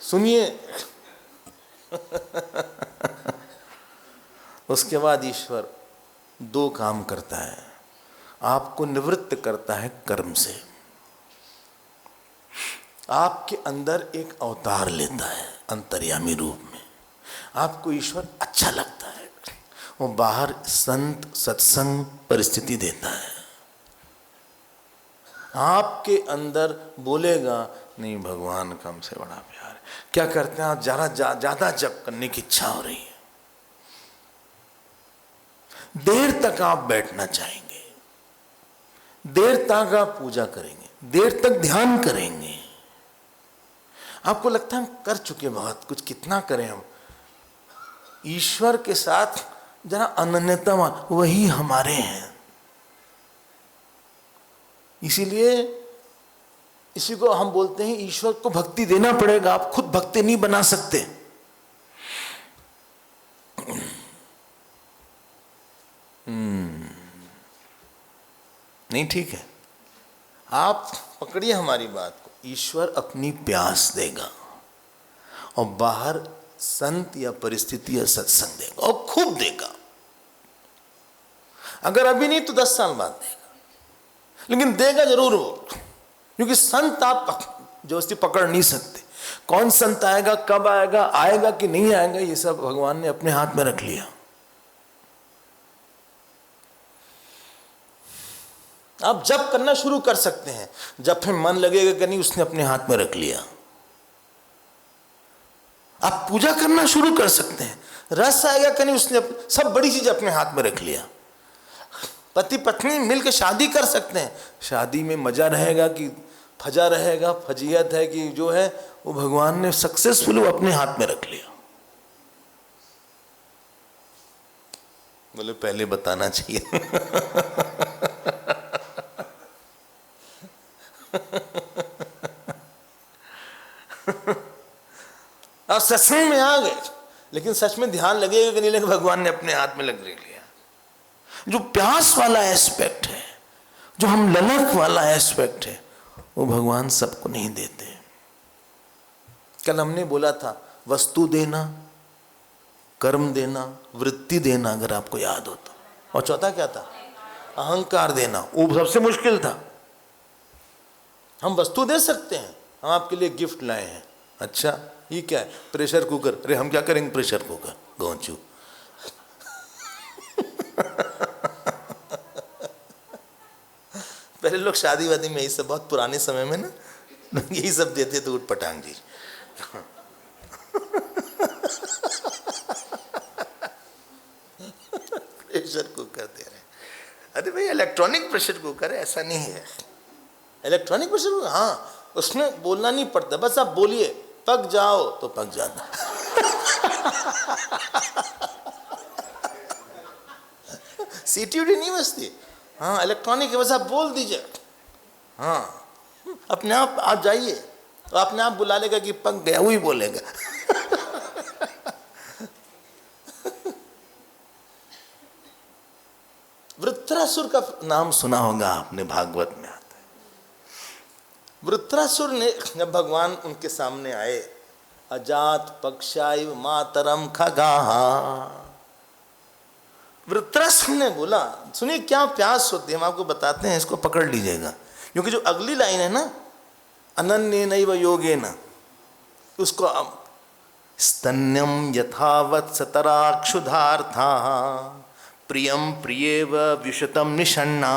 सुनिए। उसके बाद ईश्वर 2 काम करता है, आपको निवृत्त करता है कर्म से, आपके अंदर एक अवतार लेता है अंतर्यामी रूप में। आपको ईश्वर अच्छा लगता है, वो बाहर संत सत्संग परिस्थिति देता है। आपके अंदर बोलेगा नहीं, भगवान का हमसे बड़ा प्यार है। क्या करते हैं आप? ज्यादा जप करने की इच्छा हो रही है, देर तक आप बैठना चाहेंगे, देर तक आप पूजा करेंगे, देर तक ध्यान करेंगे। आपको लगता है हम कर चुके बहुत कुछ, कितना करें हम। ईश्वर के साथ जरा अनन्यता, वही हमारे हैं। इसीलिए इसी को हम बोलते हैं, ईश्वर को भक्ति देना पड़ेगा, आप खुद भक्ति नहीं बना सकते। नहीं, ठीक है, आप पकड़िए हमारी बात को। ईश्वर अपनी प्यास देगा और बाहर संत या परिस्थिति या सत्संग देगा, और खूब देगा। अगर अभी नहीं तो 10 साल बाद देगा, लेकिन देगा जरूर वो। क्योंकि संत आप जोस्ती पकड़ नहीं सकते। कौन संत आएगा, कब आएगा, आएगा कि नहीं आएगा, ये सब भगवान ने अपने हाथ में रख लिया। आप जप करना शुरू कर सकते हैं। जब फिर मन लगेगा कि नहीं उसने अपने हाथ में रख लिया। आप पूजा करना शुरू कर सकते हैं, रस आएगा कि नहीं उसने सब बड़ी चीज अपने हाथ में रख लिया। पति पत्नी मिलकर शादी कर सकते हैं, शादी में मजा रहेगा कि फजा रहेगा, फजीयत है कि जो है वो भगवान ने सक्सेसफुल वो अपने हाथ में रख लिया। बोले पहले बताना चाहिए। अब सत्संग में आ गए, लेकिन सच में ध्यान लगेगा कि नहीं लगेगा भगवान ने अपने हाथ में लग लिया। जो प्यास वाला एस्पेक्ट है, जो हम ललक वाला एस्पेक्ट है, वो भगवान सबको नहीं देते। कल हमने बोला था वस्तु देना, कर्म देना, वृत्ति देना, अगर आपको याद हो तो, और चौथा क्या था? अहंकार देना। वो सबसे मुश्किल था। हम वस्तु दे सकते हैं, हम आपके लिए गिफ्ट लाए हैं। अच्छा ये क्या है? Pressure cooker. अरे हम क्या करेंगे प्रेशर कुकर, गौचू। पहले लोग शादी वादी में यही सब, बहुत पुराने समय में ना यही सब देते थे, उठ पटांग जी। प्रेशर कुकर दे रहे हैं। अरे भाई इलेक्ट्रॉनिक प्रेशर कुकर है, ऐसा नहीं है। इलेक्ट्रॉनिक प्रेशर कुकर, हाँ उसमें बोलना नहीं पड़ता, बस आप बोलिए पक जाओ तो पक जाता। सीटीयूडी नहीं बजती। हाँ इलेक्ट्रॉनिक है, बस आप बोल दीजिए, हाँ अपने आप जाइए तो अपने आप बुला लेगा कि पक गया, वही बोलेगा। वृत्रासुर का नाम सुना होगा आपने, भागवत में आता है। वृत्रासुर ने जब भगवान उनके सामने आए, अजात पक्षाय मातरम खगाहा, वृत्रासुर ने बोला, सुनिए क्या प्यास होती है, हम आपको बताते हैं, इसको पकड़ लीजिएगा, क्योंकि जो अगली लाइन है ना, अनन्य नैव योगेन, उसको स्तन्यम यथावत् सतराक्षुधार्था प्रियम प्रियेव विशतम निषण्णा,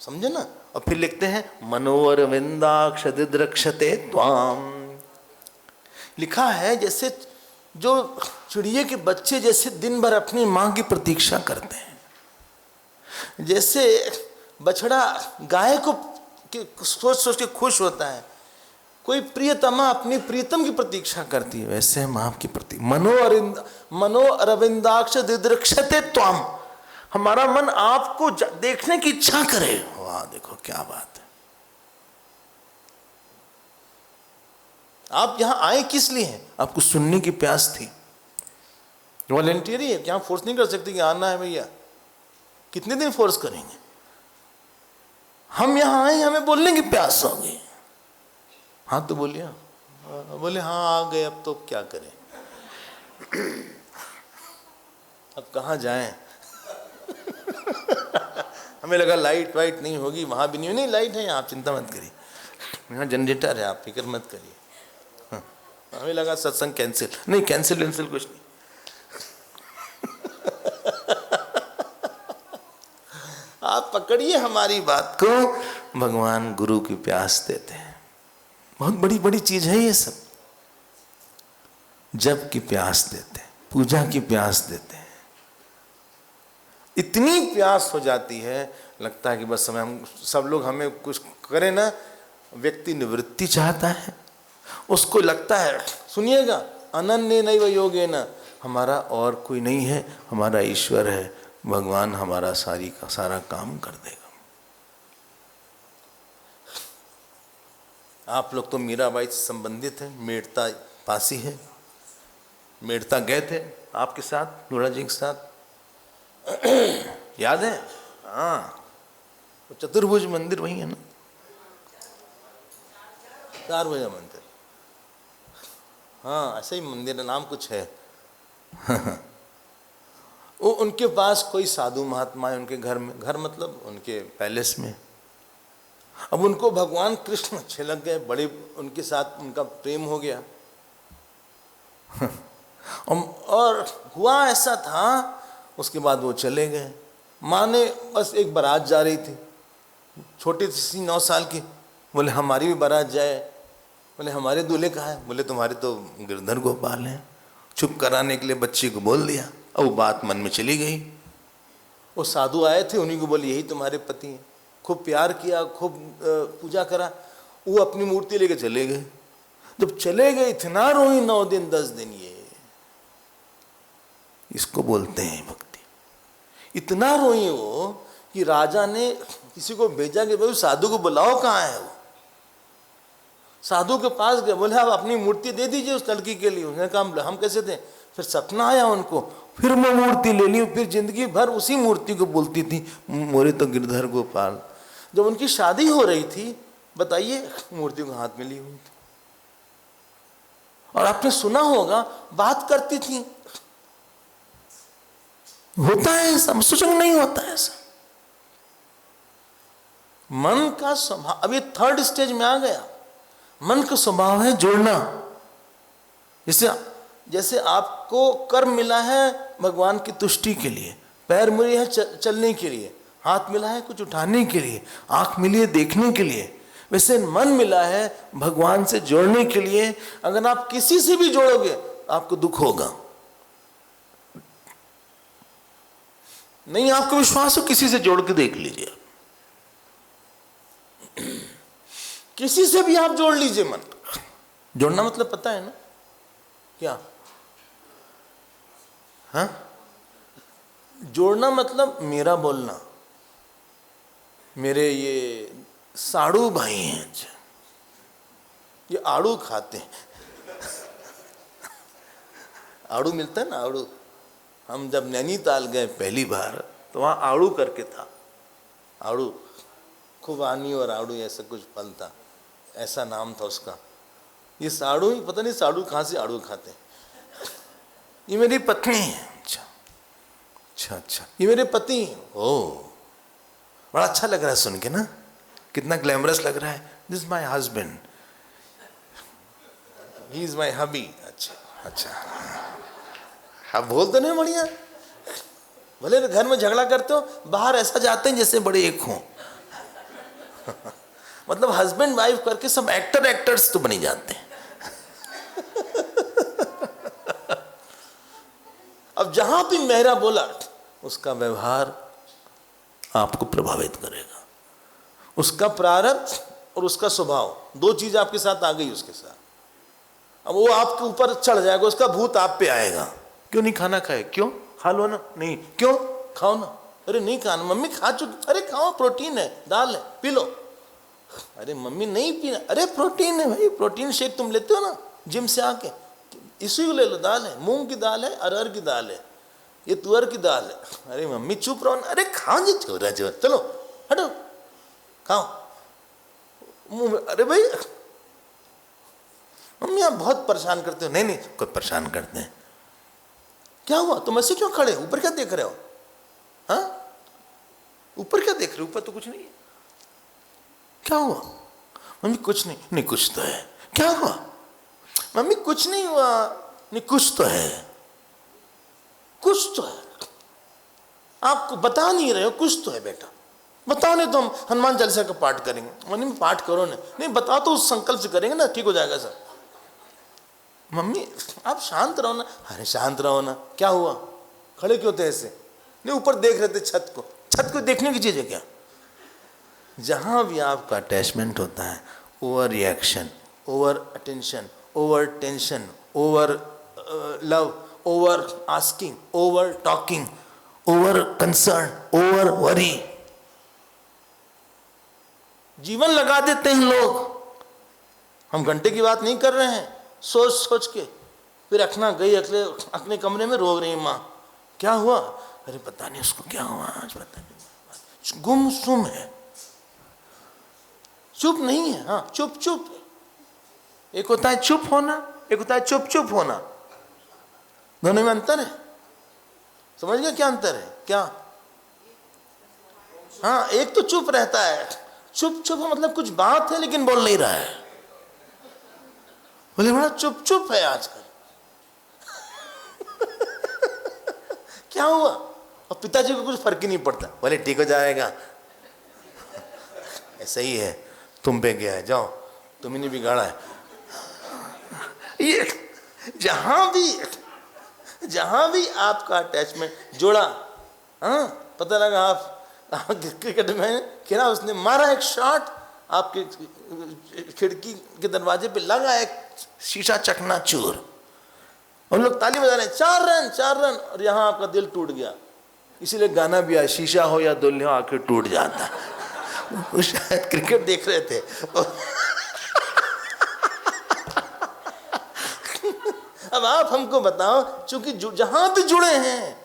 समझे ना। और फिर लिखते हैं मनोरविंदाक्ष दिद्रक्षते त्वाम, लिखा है जैसे जो चिड़िए के बच्चे जैसे दिन भर अपनी मां की प्रतीक्षा करते हैं, जैसे बछड़ा गाय को सोच सोच के खुश होता है, कोई प्रियतमा अपनी प्रीतम की प्रतीक्षा करती है, वैसे हम आपकी प्रति मनो अरविंदाक्ष दिद्रक्षते त्वाम, हमारा मन आपको देखने की इच्छा करे। वाह देखो क्या बात है। आप यहां आए किस लिए हैं? आपको सुनने की प्यास थी। वॉलेंटियर ही है, क्या फोर्स नहीं कर सकते कि आना है भैया, कितने दिन फोर्स करेंगे। हम यहां आए, हमें बोलने की प्यास हो गई। हाँ तो बोलिए। बोले हाँ आ गए, अब तो क्या करें, अब कहाँ जाएं। हमें लगा लाइट वाइट नहीं होगी, वहां भी नहीं लाइट है, आप चिंता मत करिए, यहाँ जनरेटर है, आप फिक्र मत करिए। हाँ, हमें लगा सत्संग कैंसिल, नहीं कैंसिल वैंसिल कुछ नहीं। आप पकड़िए हमारी बात को, भगवान गुरु की प्यास देते हैं, बहुत बड़ी बड़ी चीज है ये सब। जप की प्यास देते हैं, पूजा की प्यास देते हैं, इतनी प्यास हो जाती है, लगता है कि बस समय हम सब लोग हमें कुछ करें ना। व्यक्ति निवृत्ति चाहता है, उसको लगता है, सुनिएगा, अनन्य नैव योगेन, हमारा और कोई नहीं है, हमारा ईश्वर है, भगवान हमारा सारा काम कर देगा। आप लोग तो मीराबाई से संबंधित हैं, मेड़ता पासी है, मेड़ता गए थे आपके साथ, लोड़ा जी के साथ, याद है? हाँ चतुर्भुज मंदिर वही है ना, 4 भुजा मंदिर, हाँ ऐसा ही मंदिर है, नाम कुछ है। वो उनके पास कोई साधु महात्मा है, उनके घर में, घर मतलब उनके पैलेस में। अब उनको भगवान कृष्ण अच्छे लग गए, बड़े उनके साथ उनका प्रेम हो गया। और हुआ ऐसा था, उसके बाद वो चले गए। माँ ने बस एक बारात जा रही थी, छोटी सी 9 साल की। बोले हमारी भी बारात जाए। बोले हमारे दूल्हे कहाँ हैं? बोले तुम्हारे तो गिरधर गोपाल हैं। चुप कराने के लिए बच्ची को बोल दिया। अब वो बात मन में चली गई। वो साधु आए थे, उन्हीं को बोले यही तुम्हारे पति हैं। खूब प्यार किया, खूब पूजा करा। वो अपनी मूर्ति लेके चले गए। जब चले गए इतना रोई 9 दिन 10 दिन। ये इसको बोलते हैं भक्ति। इतना रोई वो कि राजा ने किसी को भेजा कि भाई साधु को बुलाओ, कहाँ है वो। साधु के पास गए, बोले आप अपनी मूर्ति दे दीजिए उस लड़की के लिए। उसने कहा हम कैसे दें। फिर सपना आया उनको, फिर मैं मूर्ति ले ली। फिर जिंदगी भर उसी मूर्ति को बोलती थी, मोरे तो गिरधर गोपाल। जब उनकी शादी हो रही थी, बताइए, मूर्ति को हाथ में ली हुई थी। और आपने सुना होगा बात करती थी। होता है ऐसा, सुचंग नहीं होता है ऐसा। मन का स्वभाव, अब ये 3rd स्टेज में आ गया। मन का स्वभाव है जोड़ना। जैसे आपको कर्म मिला है भगवान की तुष्टि के लिए, पैर मिले है चलने के लिए, हाथ मिला है कुछ उठाने के लिए, आंख मिली है देखने के लिए, वैसे मन मिला है भगवान से जोड़ने के लिए। अगर आप किसी से भी जोड़ोगे आपको दुख होगा। नहीं आपको विश्वास हो, किसी से जोड़ के देख लीजिए। किसी से भी आप जोड़ लीजिए मन। जोड़ना मतलब पता है ना क्या? हाँ, जोड़ना मतलब मेरा बोलना। मेरे ये साड़ू भाई हैं, ये आड़ू खाते हैं। आड़ू मिलता है ना, आड़ू। हम जब नैनीताल गए पहली बार तो वहाँ आड़ू करके था। आड़ू, खुबानी और आड़ू ऐसा कुछ फल था, ऐसा नाम था उसका। ये साड़ू ही, पता नहीं साड़ू कहाँ से आड़ू खाते हैं। ये मेरी पत्नी है। अच्छा अच्छा अच्छा, ये मेरे पति हैं। ओह, बड़ा अच्छा लग रहा है सुन के ना, कितना ग्लैमरस लग रहा है। This my husband, he is my hubby. अच्छा अच्छा, आप बोल तो नहीं बढ़िया। भले घर में झगड़ा करते हो, बाहर ऐसा जाते हैं जैसे बड़े एक हों। मतलब हस्बैंड वाइफ करके सब एक्टर्स तो बनी जाते हैं। अब जहां भी मेरा बोला, उसका व्यवहार आपको प्रभावित करेगा। उसका प्रारब्ध और उसका स्वभाव, 2 चीज आपके साथ आ गई उसके साथ। अब वो आपके ऊपर चढ़ जाएगा, उसका भूत आप पे आएगा। क्यों नहीं खाना खाए? क्यों? खा लो ना। नहीं, क्यों? खाओ ना। अरे नहीं खाना, मम्मी खा चुकी। अरे खाओ, प्रोटीन है, दाल है, पी लो। अरे मम्मी नहीं पीना। अरे प्रोटीन है भाई, प्रोटीन शेक तुम लेते हो ना जिम से आके, इसी को ले लो। दाल है, मूंग की दाल है, अरहर की दाल है, ये तुअर की दाल है। अरे मम्मी चुप रहो ना। अरे खाओ जी, छोरा जो, चलो हटो खाओ मुंह में। अरे भाई मम्मी आप बहुत परेशान करते हो। नहीं नहीं, कोई परेशान करते हैं। क्या हुआ, तुम ऐसे क्यों खड़े हो? ऊपर क्या देख रहे हो? हाँ, ऊपर क्या देख रहे हो? ऊपर तो कुछ नहीं है। क्या हुआ? मम्मी कुछ नहीं। नहीं कुछ तो है। क्या हुआ? मम्मी कुछ नहीं हुआ। नहीं कुछ तो है, कुछ तो है। आपको बता नहीं रहे हो, कुछ तो है बेटा। बताओ, नहीं तो हम हनुमान चालीसा का पाठ करेंगे। मम्मी पाठ करो ना। नहीं बताओ तो उस संकल्प से करेंगे ना, ठीक हो जाएगा सर। मम्मी आप शांत रहो ना। अरे शांत रहो ना। क्या हुआ? खड़े क्यों थे ऐसे? नहीं ऊपर देख रहे थे छत को। छत को देखने की चीज है क्या? जहां भी आपका अटैचमेंट होता है, over reaction, over attention, over tension, over love, over asking, over talking, over concern, over worry, जीवन लगा देते हैं लोग। हम घंटे की बात नहीं कर रहे हैं, सोच सोच के। फिर रखना गई अपने कमरे में, रो रही माँ। क्या हुआ? अरे पता नहीं उसको क्या हुआ आज, पता नहीं, गुमसुम है, चुप नहीं है। हाँ चुप चुप। एक होता है चुप होना, एक होता है चुप चुप होना। दोनों में अंतर है। समझ गए क्या अंतर है? क्या? हाँ, एक तो चुप रहता है। चुप चुप मतलब कुछ बात है लेकिन बोल नहीं रहा है। बोले बड़ा चुप चुप है आजकल। क्या हुआ? और पिताजी को कुछ फर्क ही नहीं पड़ता, बोले ठीक हो जाएगा, ऐसा ही है, तुम पे गया है, जाओ, तुमने बिगाड़ा है। ये जहां भी आपका अटैचमेंट जोड़ा, हाँ, पता लगा आप क्रिकेट में खेला, उसने मारा एक शॉट, आपके खिड़की के दरवाजे पे लगा एक शीशा चकनाचूर, हम लोग ताली बजा रहे हैं, 4 रन 4 रन, और यहाँ आपका दिल टूट गया। इसीलिए गाना भी आया, शीशा हो या दिल हो आखिर टूट जाता है। वो शायद क्रिकेट देख रहे थे। अब आप हमको बताओ, चूंकि जहां भी जुड़े हैं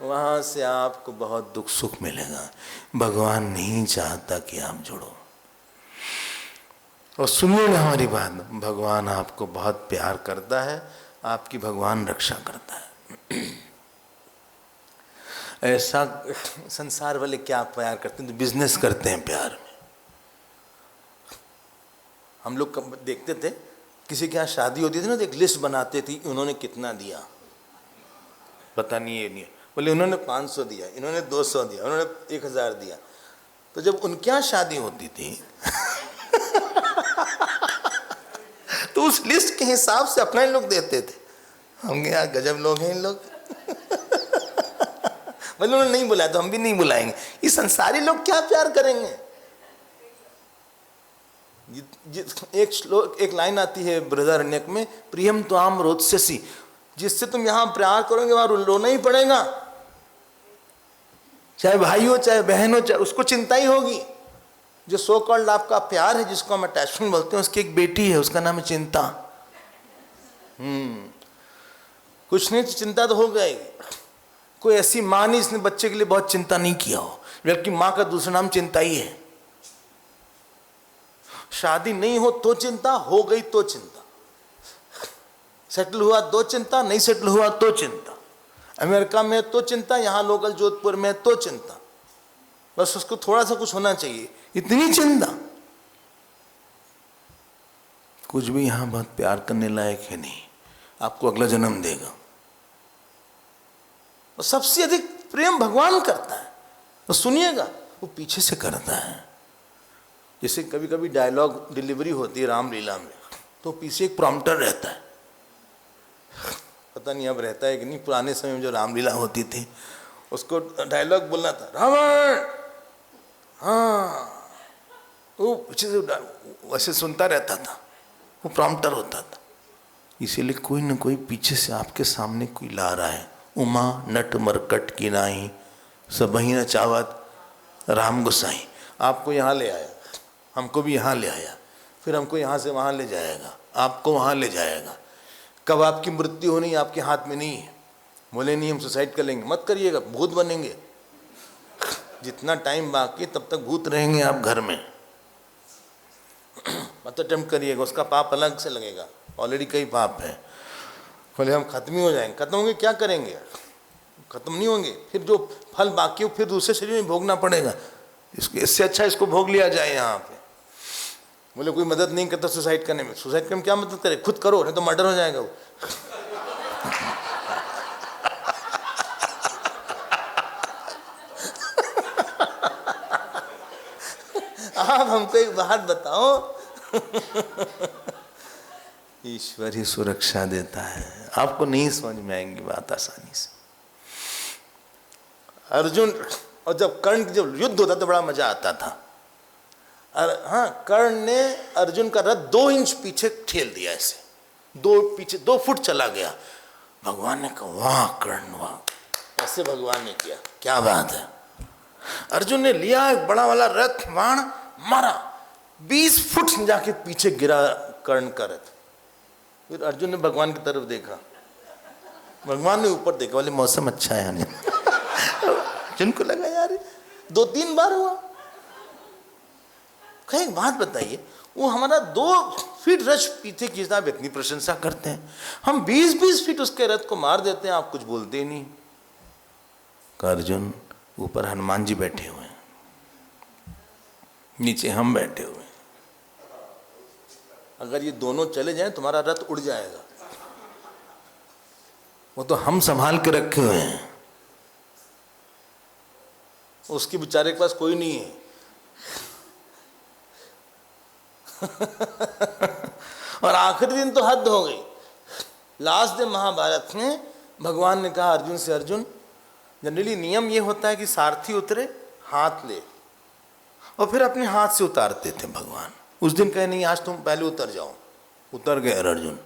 वहां से आपको बहुत दुख सुख मिलेगा। भगवान नहीं चाहता कि आप जुड़ो। और सुनिएगा हमारी बात, भगवान आपको बहुत प्यार करता है, आपकी भगवान रक्षा करता है। ऐसा संसार वाले क्या प्यार करते हैं, तो बिजनेस करते हैं प्यार में। हम लोग देखते थे, किसी के यहाँ शादी होती थी ना, तो एक लिस्ट बनाते थी, उन्होंने कितना दिया, पता नहीं, ये नहीं, बोले उन्होंने 500 दिया, इन्होंने 200 दिया, उन्होंने 1000 दिया। तो जब उनके यहाँ शादी होती थी तो उस लिस्ट के हिसाब से अपना इन लोग देते थे। हम यार गजब लोग हैं इन लोग। बोले उन्होंने नहीं बुलाया तो हम भी नहीं बुलाएंगे। ये संसारी लोग क्या प्यार करेंगे। एक श्लोक, एक लाइन आती है बृहदारण्यक में, प्रियम त्वाम रोत्स्यसि, जिससे तुम यहां प्यार करोगे वहां रोना ही पड़ेगा, चाहे भाई हो चाहे बहन हो, चाहे उसको चिंता ही होगी। जो सो कॉल्ड आपका प्यार है, जिसको हम अटैचमेंट बोलते हैं, उसकी एक बेटी है, उसका नाम है चिंता। कुछ नहीं, चिंता तो हो गई। कोई ऐसी माँ नहीं जिसने बच्चे के लिए बहुत चिंता नहीं किया हो, बल्कि माँ का दूसरा नाम चिंता ही है। शादी नहीं हो तो चिंता, हो गई तो चिंता, सेटल हुआ तो चिंता, नहीं सेटल हुआ तो चिंता, अमेरिका में तो चिंता, यहां लोकल जोधपुर में तो चिंता, बस उसको थोड़ा सा कुछ होना चाहिए, इतनी चिंता। कुछ भी यहां बहुत प्यार करने लायक है नहीं, आपको अगला जन्म देगा। और सबसे अधिक प्रेम भगवान करता है, तो सुनिएगा, वो पीछे से करता है। जैसे कभी कभी डायलॉग डिलीवरी होती है रामलीला में, तो पीछे एक प्रॉम्प्टर रहता है, पता नहीं अब रहता है कि नहीं। पुराने समय में जो रामलीला होती थी, उसको डायलॉग बोलना था, रावण, हाँ, वो पीछे से वैसे सुनता रहता था, वो प्रॉम्प्टर होता था। इसीलिए कोई न कोई पीछे से आपके सामने कोई ला रहा है। उमा नट मरकट की नाही, सबही न चावत राम गोसाई। आपको यहाँ ले आया, हमको भी यहाँ ले आया, फिर हमको यहाँ से वहाँ ले जाएगा, आपको वहाँ ले जाएगा। कब आपकी मृत्यु होनी आपके हाथ में नहीं है। बोले नहीं हम सुसाइड कर लेंगे, मत करिएगा, भूत बनेंगे। जितना टाइम बाकी तब तक भूत रहेंगे आप घर में, मत अटेम्प्ट करिएगा, उसका पाप अलग से लगेगा, ऑलरेडी कई पाप है। बोले हम खत्म ही हो जाएंगे, खत्म होंगे क्या करेंगे, खत्म नहीं होंगे, फिर जो फल बाकी हो फिर दूसरे शरीर में भोगना पड़ेगा। इससे अच्छा इसको भोग लिया जाए यहाँ पे। बोले कोई मदद नहीं करता सुसाइड करने में। सुसाइड करने में क्या मदद करे, खुद करो, नहीं तो मर्डर हो जाएगा वो। आप हमको एक बात बताओ, ईश्वर ही सुरक्षा देता है। आपको नहीं समझ में आएंगी बात आसानी से। अर्जुन और जब कर्ण जब युद्ध होता तो बड़ा मजा आता था। हाँ, कर्ण ने अर्जुन का रथ 2 इंच पीछे ठेल दिया, ऐसे 2 फुट चला गया। भगवान ने कहा वाह कर्ण वाह, ऐसे भगवान ने किया, क्या बात है। अर्जुन ने लिया एक बड़ा वाला रथ, बाण मारा, 20 फुट जाके पीछे गिरा कर्ण का रथ। फिर अर्जुन ने भगवान की तरफ देखा, भगवान ने ऊपर देखा, बोले मौसम अच्छा है यानी। अर्जुन को लगा यार 2-3 बार हुआ। कहीं एक बात बताइए, वो हमारा 2 फीट रथ पीछे खींचता, आप इतनी प्रशंसा करते हैं, हम 20-20 फीट उसके रथ को मार देते हैं, आप कुछ बोलते ही नहीं। अर्जुन ऊपर हनुमान जी बैठे हुए हैं, नीचे हम बैठे हुए हैं, अगर ये दोनों चले जाएं तुम्हारा रथ उड़ जाएगा। वो तो हम संभाल के रखे हुए हैं। उसके बेचारे के पास कोई नहीं है। और आखिरी दिन तो हद हो गई। लास्ट दिन महाभारत में भगवान ने कहा अर्जुन से, अर्जुन जनरली नियम ये होता है कि सारथी उतरे, हाथ ले, और फिर अपने हाथ से उतारते थे भगवान। उस दिन कहे नहीं, आज तुम पहले उतर जाओ। उतर गए अर्जुन,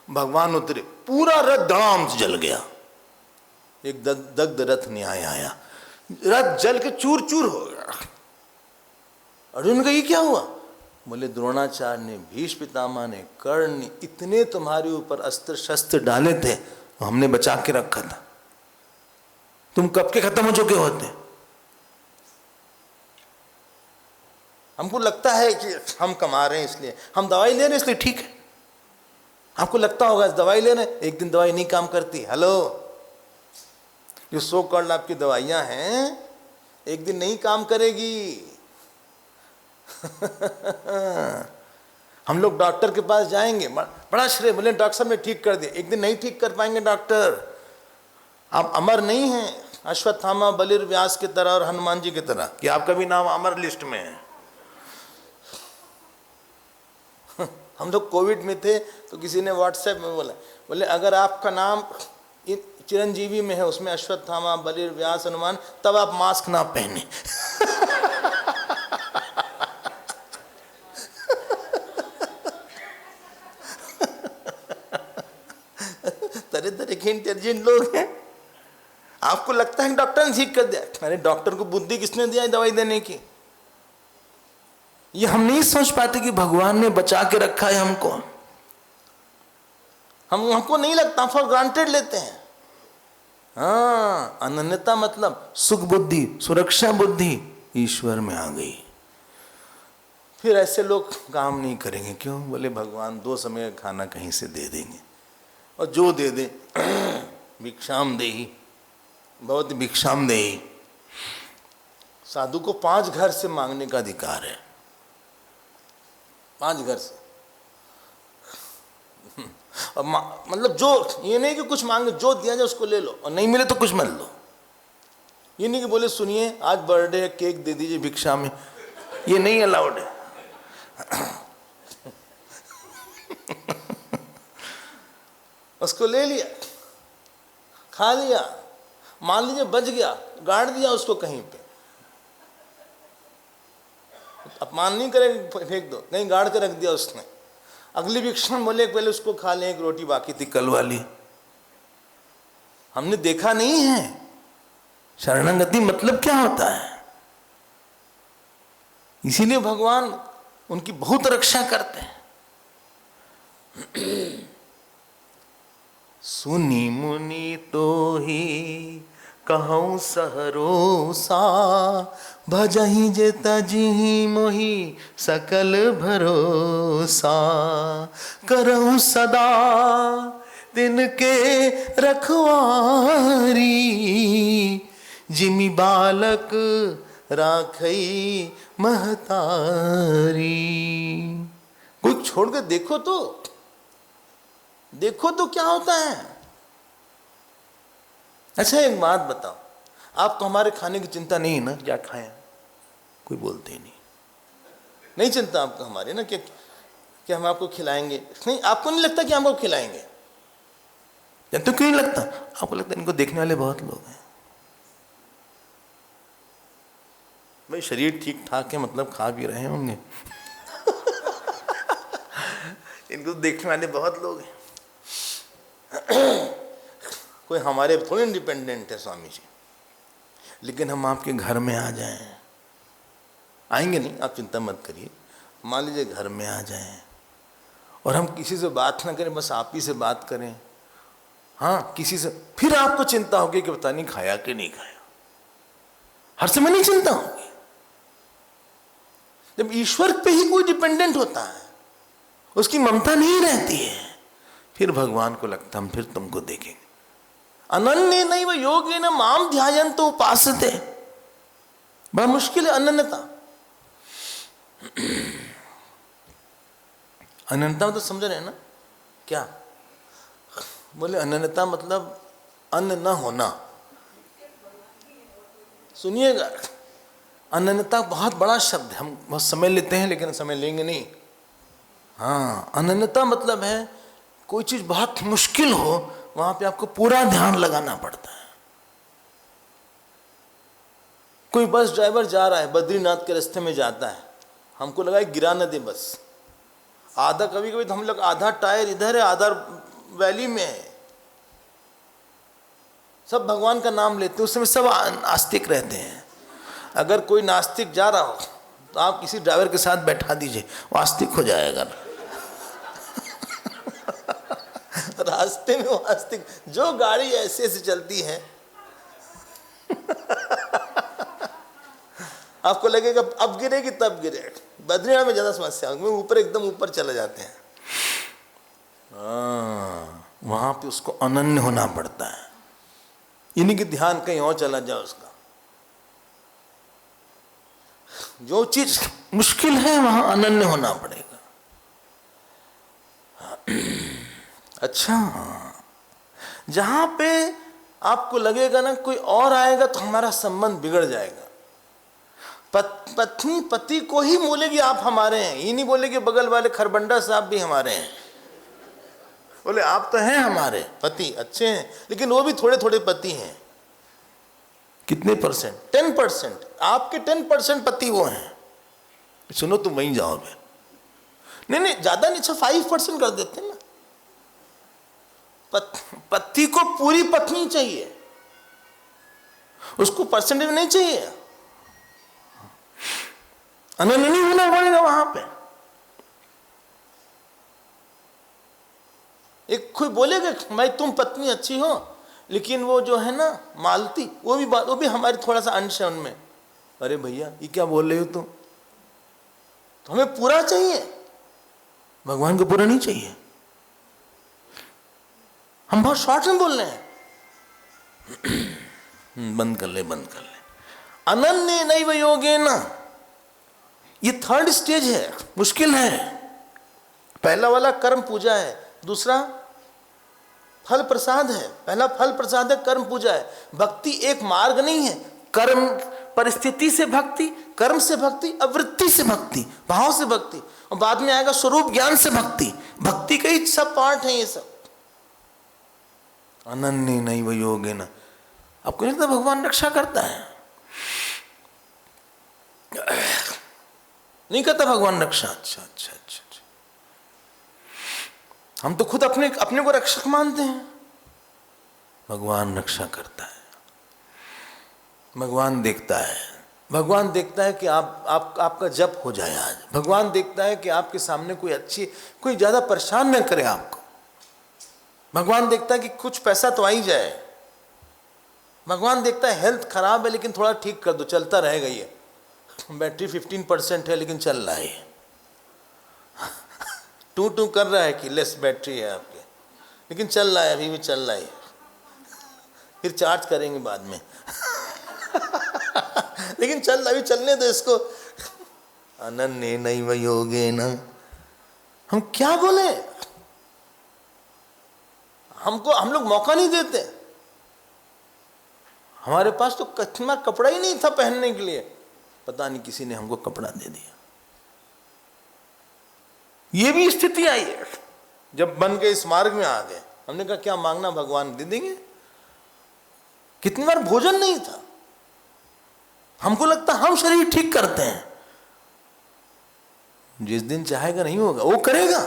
भगवान उतरे, पूरा रथ धड़ाम से जल गया। एक दग्ध रथ न्याय आया, रथ जल के चूर चूर हो गया। अर्जुन का ये क्या हुआ? बोले द्रोणाचार्य ने, भीष्म पितामह ने, कर्ण ने इतने तुम्हारे ऊपर अस्त्र शस्त्र डाले थे, हमने बचा के रखा था, तुम कब के खत्म हो चुके होते। हमको लगता है कि हम कमा रहे हैं इसलिए, हम दवाई ले रहे हैं इसलिए ठीक है। आपको लगता होगा दवाई ले रहे हैं, एक दिन दवाई नहीं काम करती। हेलो, जो सो कॉल्ड आपकी दवाइयां हैं एक दिन नहीं काम करेगी। हम लोग डॉक्टर के पास जाएंगे, बड़ा श्रेय, बोले डॉक्टर साहब ने ठीक कर दिया, एक दिन नहीं ठीक कर पाएंगे डॉक्टर। आप अमर नहीं हैं, अश्वत्थामा बलिर व्यास की तरह और हनुमान जी की तरह कि आपका भी नाम अमर लिस्ट में है। हम लोग कोविड में थे तो किसी ने व्हाट्सएप में बोला, बोले अगर आपका नाम चिरंजीवी में है, उसमें अश्वत्थामा बलिर व्यास हनुमान, तब आप मास्क ना पहने। तरह तरह के इंटेलिजेंट लोग हैं। आपको लगता है डॉक्टर ने ठीक कर दिया, अरे डॉक्टर को बुद्धि किसने दिया है दवाई देने की? ये हम नहीं सोच पाते कि भगवान ने बचा के रखा है हमको। हमको नहीं लगता, फॉर ग्रांटेड लेते हैं। हाँ, अनन्यता मतलब सुख बुद्धि, सुरक्षा बुद्धि ईश्वर में आ गई। फिर ऐसे लोग काम नहीं करेंगे। क्यों? बोले भगवान 2 समय का खाना कहीं से दे देंगे, और जो दे दे भिक्षाम देहि भवति भिक्षाम देहि। साधु को 5 घर से मांगने का अधिकार है, 5 घर से। और मतलब जो, ये नहीं कि कुछ मांगे, जो दिया जाए उसको ले लो, और नहीं मिले तो कुछ मत लो। ये नहीं कि बोले सुनिए आज बर्थडे है, केक दे दीजिए भिक्षा में, ये नहीं अलाउड है। उसको ले लिया, खा लिया, मान लीजिए बच गया, गाड़ दिया उसको कहीं पे, अपमान नहीं करेगा, फेंक दो, नहीं गाड़ के रख दिया उसने। अगली भिक्षा में बोले पहले उसको खा लें, एक रोटी बाकी थी कल वाली। हमने देखा नहीं है शरणागति मतलब क्या होता है। इसीलिए भगवान उनकी बहुत रक्षा करते हैं। सुनी मुनि तो ही कहूँ सहरोसा, भजहि जे तजहि मोहि सकल भरोसा। करहु सदा तिनके रखवारी, जिमि बालक राखई महतारी। कोई छोड़ कर देखो तो क्या होता है। अच्छा एक बात बताओ, आपको हमारे खाने की चिंता नहीं है ना, क्या खाएं? कोई बोलते ही नहीं चिंता आपको हमारी ना, कि हम आपको खिलाएंगे। नहीं, आपको नहीं लगता कि हम आपको खिलाएंगे? या तो क्यों नहीं लगता? आपको लगता है इनको देखने वाले बहुत लोग हैं। भाई शरीर ठीक ठाक है मतलब खा भी रहे होंगे। इनको देखने वाले बहुत लोग हैं। कोई हमारे थोड़े इंडिपेंडेंट है स्वामी जी, लेकिन हम आपके घर में आ जाएं, आएंगे नहीं, आप चिंता मत करिए। मान लीजिए घर में आ जाएं और हम किसी से बात ना करें, बस आप ही से बात करें। हाँ, किसी से, फिर आपको चिंता होगी कि पता नहीं खाया कि नहीं खाया। हर समय नहीं चिंता होगी। जब ईश्वर पे ही कोई डिपेंडेंट होता है, उसकी ममता नहीं रहती है, फिर भगवान को लगता हम फिर तुमको देखेंगे। अनन्य नहीं वो योगी न माम ध्यायन तो उपासते। बड़ा मुश्किल है अनन्यता। अनन्यता तो समझ रहे हैं ना क्या? बोले अनन्यता मतलब अन्न न होना। सुनिएगा, अनन्यता बहुत बड़ा शब्द है, हम बहुत समय लेते हैं लेकिन समय लेंगे नहीं। हाँ, अनन्यता मतलब है कोई चीज बहुत मुश्किल हो, वहां पे आपको पूरा ध्यान लगाना पड़ता है। कोई बस ड्राइवर जा रहा है, बद्रीनाथ के रास्ते में जाता है, हमको लगा गिरा न दे बस, आधा, कभी कभी तो हम लोग आधा टायर इधर है आधा वैली में है, सब भगवान का नाम लेते हैं, उस समय सब आस्तिक रहते हैं। अगर कोई नास्तिक जा रहा हो तो आप किसी ड्राइवर के साथ बैठा दीजिए, वो आस्तिक हो जाएगा। रास्ते में वो आस्तिक, जो गाड़ी ऐसे ऐसे चलती है आपको लगेगा अब गिरेगी तब गिरे। बद्रीनाथ में ज्यादा समस्या, ऊपर एकदम ऊपर चले जाते हैं। वहां पे उसको अनन्य होना पड़ता है, इन्हीं की ध्यान कहीं और चला जाए उसका। जो चीज मुश्किल है वहां अनन्य होना पड़ेगा। अच्छा, जहां पे आपको लगेगा ना कोई और आएगा तो हमारा संबंध बिगड़ जाएगा, पत्नी पति को ही बोलेगी आप हमारे हैं, ये नहीं बोलेगी बगल वाले खरबंडा साहब भी हमारे हैं। बोले आप तो हैं हमारे पति, अच्छे हैं, लेकिन वो भी थोड़े थोड़े पति हैं। कितने परसेंट? 10%। आपके 10% पति वो हैं। सुनो तुम वहीं जाओगे। नहीं ज्यादा नहीं, 5% कर देते ना। पति को पूरी पत्नी चाहिए, उसको परसेंटेज नहीं चाहिए। अनन्य नहीं होना पड़ेगा वहां पे। एक कोई बोलेगा भाई तुम पत्नी अच्छी हो, लेकिन वो जो है ना मालती, वो भी हमारे थोड़ा सा अंश है उनमें। अरे भैया ये क्या बोल रहे हो तुम? तो हमें पूरा चाहिए, भगवान को पूरा नहीं चाहिए। हम बहुत शॉर्ट में बोल रहे हैं। बंद कर ले। अनन्य नैव योगेन, ये 3rd स्टेज है, मुश्किल है। पहला वाला कर्म पूजा है, दूसरा फल प्रसाद है। पहला फल प्रसाद है, कर्म पूजा है। भक्ति एक मार्ग नहीं है, कर्म परिस्थिति से भक्ति, कर्म से भक्ति, अवृत्ति से भक्ति, भाव से भक्ति, और बाद में आएगा स्वरूप ज्ञान से भक्ति। भक्ति के ही सब पार्ट हैं ये सब। अनन्य नैव योगेन, आपको नहीं लगता भगवान रक्षा करता है? नहीं करता भगवान रक्षा? अच्छा। हम तो खुद अपने को रक्षक मानते हैं। भगवान रक्षा करता है, भगवान देखता है। भगवान देखता है कि आपका जप हो जाए आज। भगवान देखता है कि आपके सामने कोई ज्यादा परेशान न करे आपको। भगवान देखता है कि कुछ पैसा तो आ ही जाए। भगवान देखता है हेल्थ खराब है लेकिन थोड़ा ठीक कर दो, चलता रहेगा ये। बैटरी 15% है लेकिन चल रहा है, टू कर रहा है कि लेस बैटरी है आपके, लेकिन चल रहा है, अभी भी चल रहा है। फिर चार्ज करेंगे बाद में लेकिन चल रहा, अभी चलने दो इसको। अनन्य नैव योगेन, हम क्या बोले? हम लोग मौका नहीं देते। हमारे पास तो कपड़ा ही नहीं था पहनने के लिए, पता नहीं किसी ने हमको कपड़ा दे दिया। ये भी स्थिति आई है। जब बन के इस मार्ग में आ गए, हमने कहा क्या मांगना, भगवान दे देंगे। कितनी बार भोजन नहीं था, हमको लगता हम शरीर ठीक करते हैं। जिस दिन चाहेगा नहीं होगा, वो करेगा।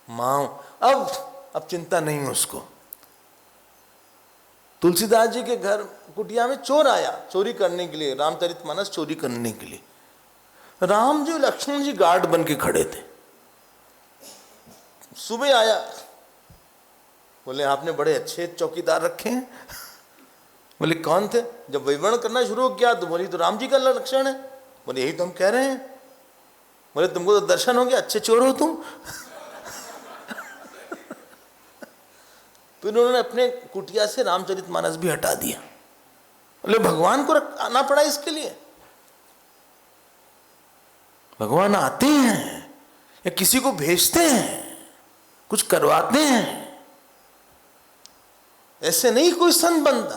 मां अब चिंता नहीं है उसको। तुलसीदास जी के घर कुटिया में चोर आया चोरी करने के लिए, रामचरितमानस चोरी करने के लिए। राम जी लक्ष्मण जी गार्ड बन के खड़े थे। सुबह आया, बोले आपने बड़े अच्छे चौकीदार रखे हैं। बोले कौन थे? जब विवरण करना शुरू किया तो बोली तो राम जी का लक्षण है। बोले यही तो हम कह रहे हैं। बोले तुमको तो दर्शन हो गया, अच्छे चोर हो तुम। फिर उन्होंने अपने कुटिया से रामचरितमानस भी हटा दिया। बोले भगवान को आना पड़ा इसके लिए। भगवान आते हैं या किसी को भेजते हैं, कुछ करवाते हैं, ऐसे नहीं कोई संत बनता।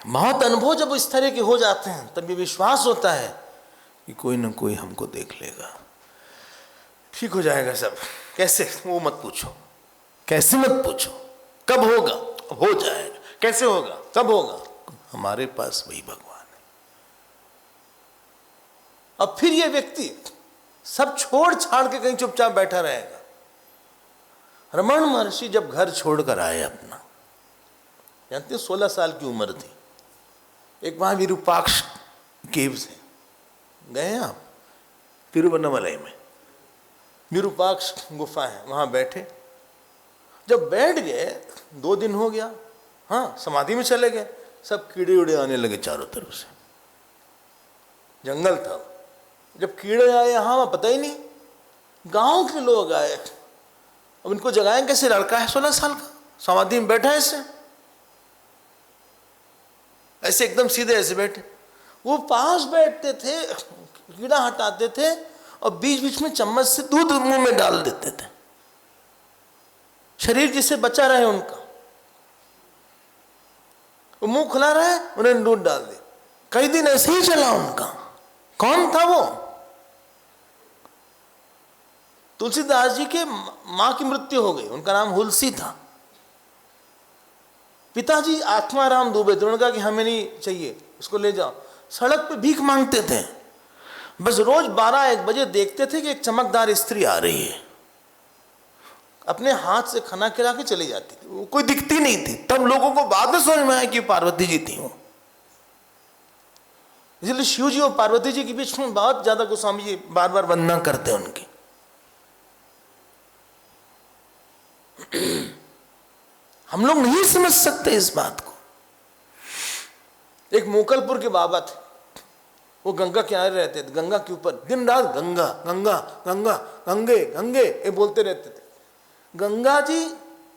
बहुत अनुभव जब इस तरह के हो जाते हैं तब ये विश्वास होता है कि कोई ना कोई हमको देख लेगा, ठीक हो जाएगा सब। कैसे, वो मत पूछो, कैसे मत पूछो, कब होगा, हो जाएगा, कैसे होगा, कब होगा, हमारे पास वही भगवान है। अब फिर ये व्यक्ति सब छोड़ छाड़ के कहीं चुपचाप बैठा रहेगा। रमण महर्षि जब घर छोड़कर आए अपना, जानते हैं 16 साल की उम्र थी, एक वहां विरूपाक्ष केव्स है, गए हैं आप, तिरुवन्नमलई में विरूपाक्ष गुफा है, वहां बैठे। जब बैठ गए 2 दिन हो गया, हाँ समाधि में चले गए, सब कीड़े उड़े आने लगे चारों तरफ से, जंगल था। जब कीड़े आए यहाँ पता ही नहीं, गांव के लोग आए, अब इनको जगाएं कैसे, लड़का है 16 साल का, समाधि में बैठा है, ऐसे एकदम सीधे ऐसे बैठे। वो पास बैठते थे, कीड़ा हटाते थे और बीच बीच में चम्मच से दूध मुंह में डाल देते थे, शरीर जिससे बचा रहे उनका। वो मुंह खुला रहा है, उन्हें दूध डाल दिया। कई दिन ऐसे ही चला उनका। कौन था वो? तुलसीदास जी के मां की मृत्यु हो गई, उनका नाम हुलसी था। पिताजी आत्माराम दुबे थे, उन्होंने कहा कि हमें नहीं चाहिए, उसको ले जाओ। सड़क पे भीख मांगते थे, बस रोज 12-1 बजे देखते थे कि एक चमकदार स्त्री आ रही है, अपने हाथ से खाना खिला के चली जाती थी, वो कोई दिखती नहीं थी। तब लोगों को बाद में समझ में आया कि पार्वती जी थी वो। इसलिए शिव जी और पार्वती जी के बीच में बहुत ज्यादा गोस्वामी जी बार बार वंदना करते हैं उनकी। हम लोग नहीं समझ सकते इस बात को। एक मोकलपुर के बाबा थे, वो गंगा किनारे रहते थे, गंगा के ऊपर दिन रात गंगा गंगा गंगा, गंगे गंगे ये बोलते रहते थे। गंगा जी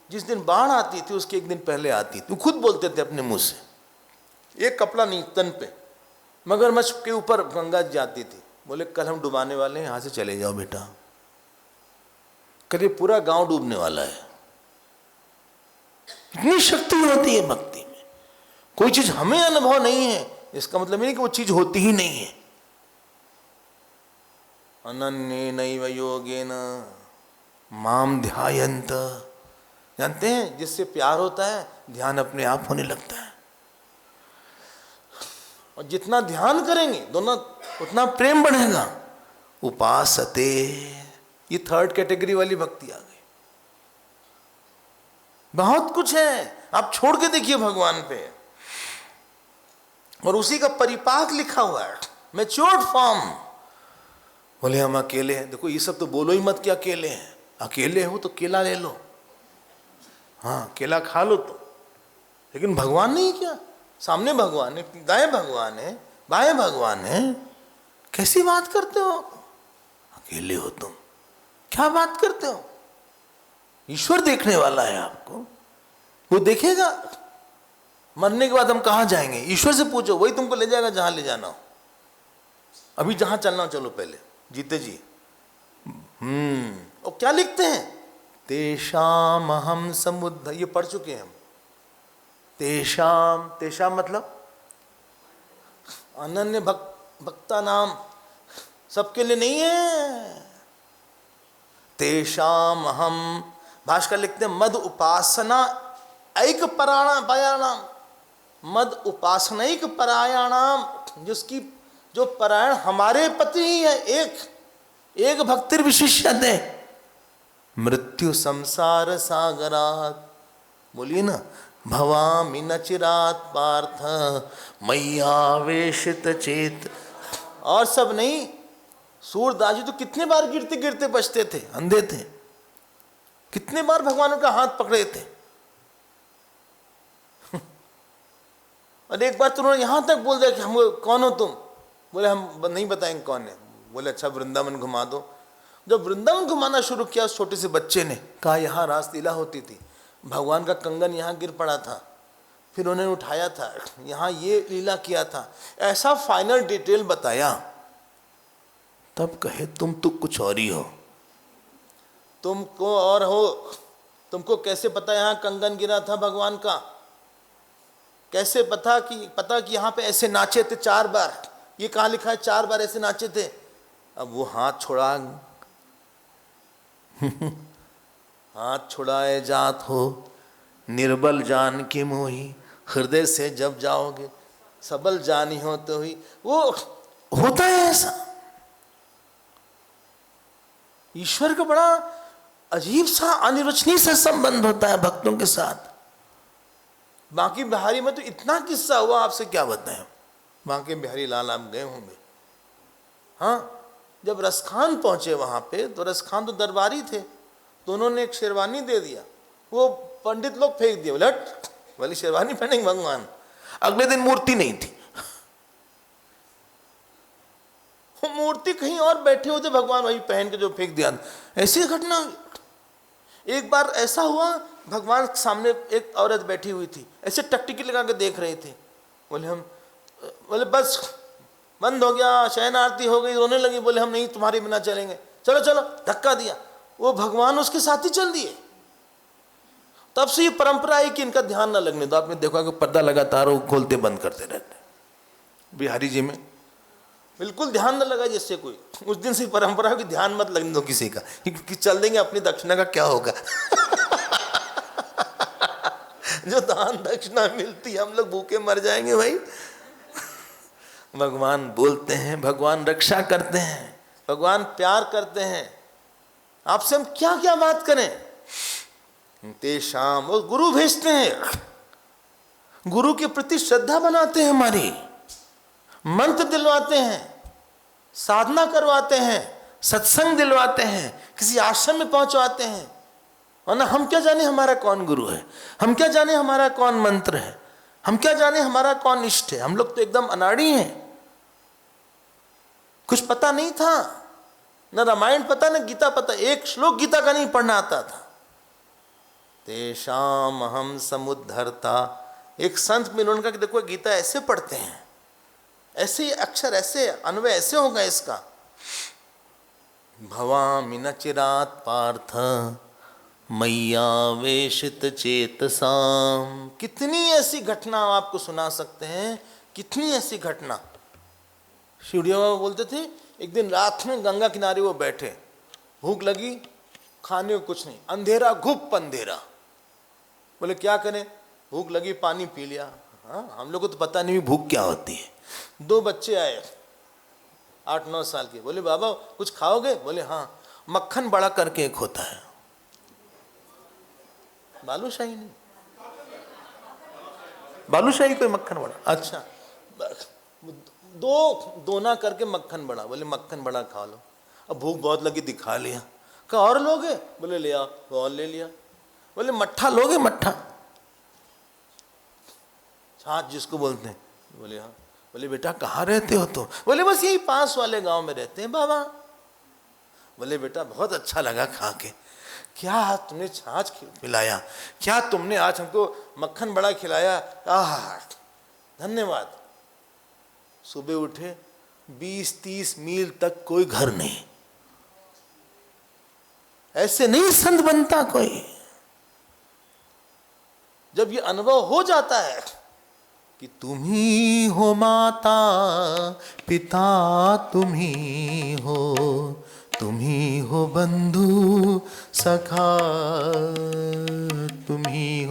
जिस दिन बाढ़ आती थी उसके 1 दिन पहले आती थी, वो खुद बोलते थे अपने मुंह से, एक कपड़ा नहीं तन पे, मगरमच्छ के ऊपर गंगा जाती थी। बोले कल हम डुबाने वाले हैं, यहां से चले जाओ बेटा, कल ये पूरा गांव डूबने वाला है। इतनी शक्ति होती है भक्ति में। कोई चीज हमें अनुभव नहीं है इसका मतलब नहीं कि वो चीज होती ही नहीं है। अनन्य नैव योगेन माम ध्यायन्त, जानते हैं जिससे प्यार होता है ध्यान अपने आप होने लगता है, और जितना ध्यान करेंगे दोनों उतना प्रेम बढ़ेगा। उपासते, ये 3rd कैटेगरी वाली भक्ति आ गई। बहुत कुछ है, आप छोड़ के देखिए भगवान पे, और उसी का परिपाक लिखा हुआ है, मैच्योर्ड फॉर्म। बोले हम अकेले हैं, देखो ये सब तो बोलो ही मत कि अकेले हैं। अकेले हो तो केला ले लो, हाँ केला खा लो तो, लेकिन भगवान नहीं क्या, सामने भगवान है, दाएं भगवान है, बाएं भगवान है, कैसी बात करते हो? अकेले हो तुम, क्या बात करते हो? ईश्वर देखने वाला है आपको, वो देखेगा। मरने के बाद हम कहाँ जाएंगे? ईश्वर से पूछो, वही तुमको ले जाएगा जहां ले जाना हो। अभी जहां चलना हो चलो पहले, जीते जी। और क्या लिखते हैं? तेषाम हम समुद्ध, ये पढ़ चुके हैं हम। तेषाम, तेषाम मतलब अनन्य भक्ता नाम, सबके लिए नहीं है। तेषाम हम, भाष्कर लिखते हैं मद उपासना ऐक परायणाम, मद उपासनैक परायणाम, जिसकी जो परायण हमारे पति ही है, एक भक्तिर विशिष्यते मृत्यु संसार सागरात, बोलिए ना, भवामि न चिरात पार्थ मय्यावेशित चेत। और सब नहीं, सूरदास जी तो कितने बार गिरते गिरते बचते थे, अंधे थे, कितने बार भगवान का हाथ पकड़े थे। और एक बार तो उन्होंने यहां तक बोल दिया कि हम, कौन हो तुम? बोले हम नहीं बताएंगे कौन है। बोले अच्छा वृंदावन घुमा दो। जब वृंदावन घुमाना शुरू किया उस छोटे से बच्चे ने, कहा यहाँ रासलीला होती थी, भगवान का कंगन यहाँ गिर पड़ा था, फिर उन्होंने उठाया था, यहाँ ये लीला किया था, ऐसा फाइनल डिटेल बताया। तब कहे तुम तो कुछ और ही हो, तुमको और हो, तुमको कैसे पता यहाँ कंगन गिरा था भगवान का? कैसे पता कि यहाँ पे ऐसे नाचे थे 4 बार, ये कहाँ लिखा है 4 बार ऐसे नाचे थे। अब वो हाथ छुड़ा हाथ छुड़ाए जात हो निर्बल जान की मोही, हृदय से जब जाओगे सबल जानी हो तो ही। वो होता है ऐसा। ईश्वर का बड़ा अजीब सा अनिर्वचनीय सा संबंध होता है भक्तों के साथ। बांके बिहारी में तो इतना किस्सा हुआ, आपसे क्या बताएं। बांके बिहारी लाल आप गए होंगे। हाँ, जब रसखान पहुंचे वहां पे, तो रसखान तो दरबारी थे, तो उन्होंने एक शेरवानी दे दिया, वो पंडित लोग फेंक दिए, लट वाली शेरवानी पहनेंगे भगवान। अगले दिन मूर्ति नहीं थी, वो मूर्ति कहीं और बैठे होते, भगवान वही पहन के जो फेंक दिया। ऐसी घटना। एक बार ऐसा हुआ, भगवान सामने एक औरत बैठी हुई थी, ऐसे टकटकी लगा के देख रहे थे। बोले बस बंद हो गया, शयन आरती हो गई, रोने लगी। बोले हम नहीं तुम्हारे बिना चलेंगे, चलो चलो, धक्का दिया, वो भगवान उसके साथ ही चल दिए। तब से ये परंपरा है कि इनका ध्यान ना लगने दो। आपने देखा कि पर्दा लगातार वो खोलते बंद करते रहते हैं। बिहारी जी में बिल्कुल ध्यान न लगा जिससे कोई, उस दिन से परंपरा की ध्यान मत लगने दो किसी का, कि चल देंगे अपनी दक्षिणा का क्या होगा। जो दान दक्षिणा मिलती हम लोग भूखे मर जाएंगे भाई। भगवान बोलते हैं, भगवान रक्षा करते हैं, भगवान प्यार करते हैं। आपसे हम क्या क्या बात करें। तेषाम, वो गुरु भेजते हैं, गुरु के प्रति श्रद्धा बनाते हैं, हमारी मंत्र दिलवाते हैं, साधना करवाते हैं, सत्संग दिलवाते हैं, किसी आश्रम में पहुंचवाते हैं। वरना हम क्या जाने हमारा कौन गुरु है, हम क्या जाने हमारा कौन मंत्र है, हम क्या जाने हमारा कौन इष्ट है। हम लोग तो एकदम अनाड़ी हैं। कुछ पता नहीं था, न रामायण पता न गीता पता, एक श्लोक गीता का नहीं पढ़ना आता था। तेषाम अहम समुद्धरता। एक संत मिले, उनका कि देखो गीता ऐसे पढ़ते हैं, ऐसे अक्षर ऐसे अन्वय ऐसे होगा इसका। भवामि न चिरात पार्थ मैया वेशित चेतसाम। कितनी ऐसी घटना आपको सुना सकते हैं, कितनी ऐसी घटना। शिवड़िया बाबा बोलते थे, एक दिन रात में गंगा किनारे वो बैठे, भूख लगी, खाने को कुछ नहीं, अंधेरा घुप अंधेरा। बोले क्या करें, भूख लगी, पानी पी लिया। हाँ, हम लोग को तो पता नहीं भूख क्या होती है। 2 बच्चे आए 8-9 साल के, बोले बाबा कुछ खाओगे? बोले हाँ। मक्खन बड़ा करके एक होता है, बालूशाही नहीं, बालूशाही कोई मक्खन बड़ा। अच्छा, 2 दोना करके मक्खन बड़ा। बोले मक्खन बड़ा खा लो। अब भूख बहुत लगी, दिखा लिया। कहा और लोगे? बोले ले आओ, और ले लिया। बोले मट्ठा लोगे? मट्ठा, छाछ जिसको बोलते हैं। बोले हाँ। बोले बेटा कहाँ रहते हो तुम? बोले बस यही पास वाले गांव में रहते हैं बाबा। बोले बेटा बहुत अच्छा लगा खा के। क्या तुमने छाछ खिलाया, क्या तुमने आज हमको मक्खन बड़ा खिलाया, आह धन्यवाद। सुबह उठे, 20-30 मील तक कोई घर नहीं। ऐसे नहीं संत बनता कोई। जब ये अनुभव हो जाता है कि तुम ही हो माता पिता, तुम ही हो, तुम ही हो बंधु सखा, तुम ही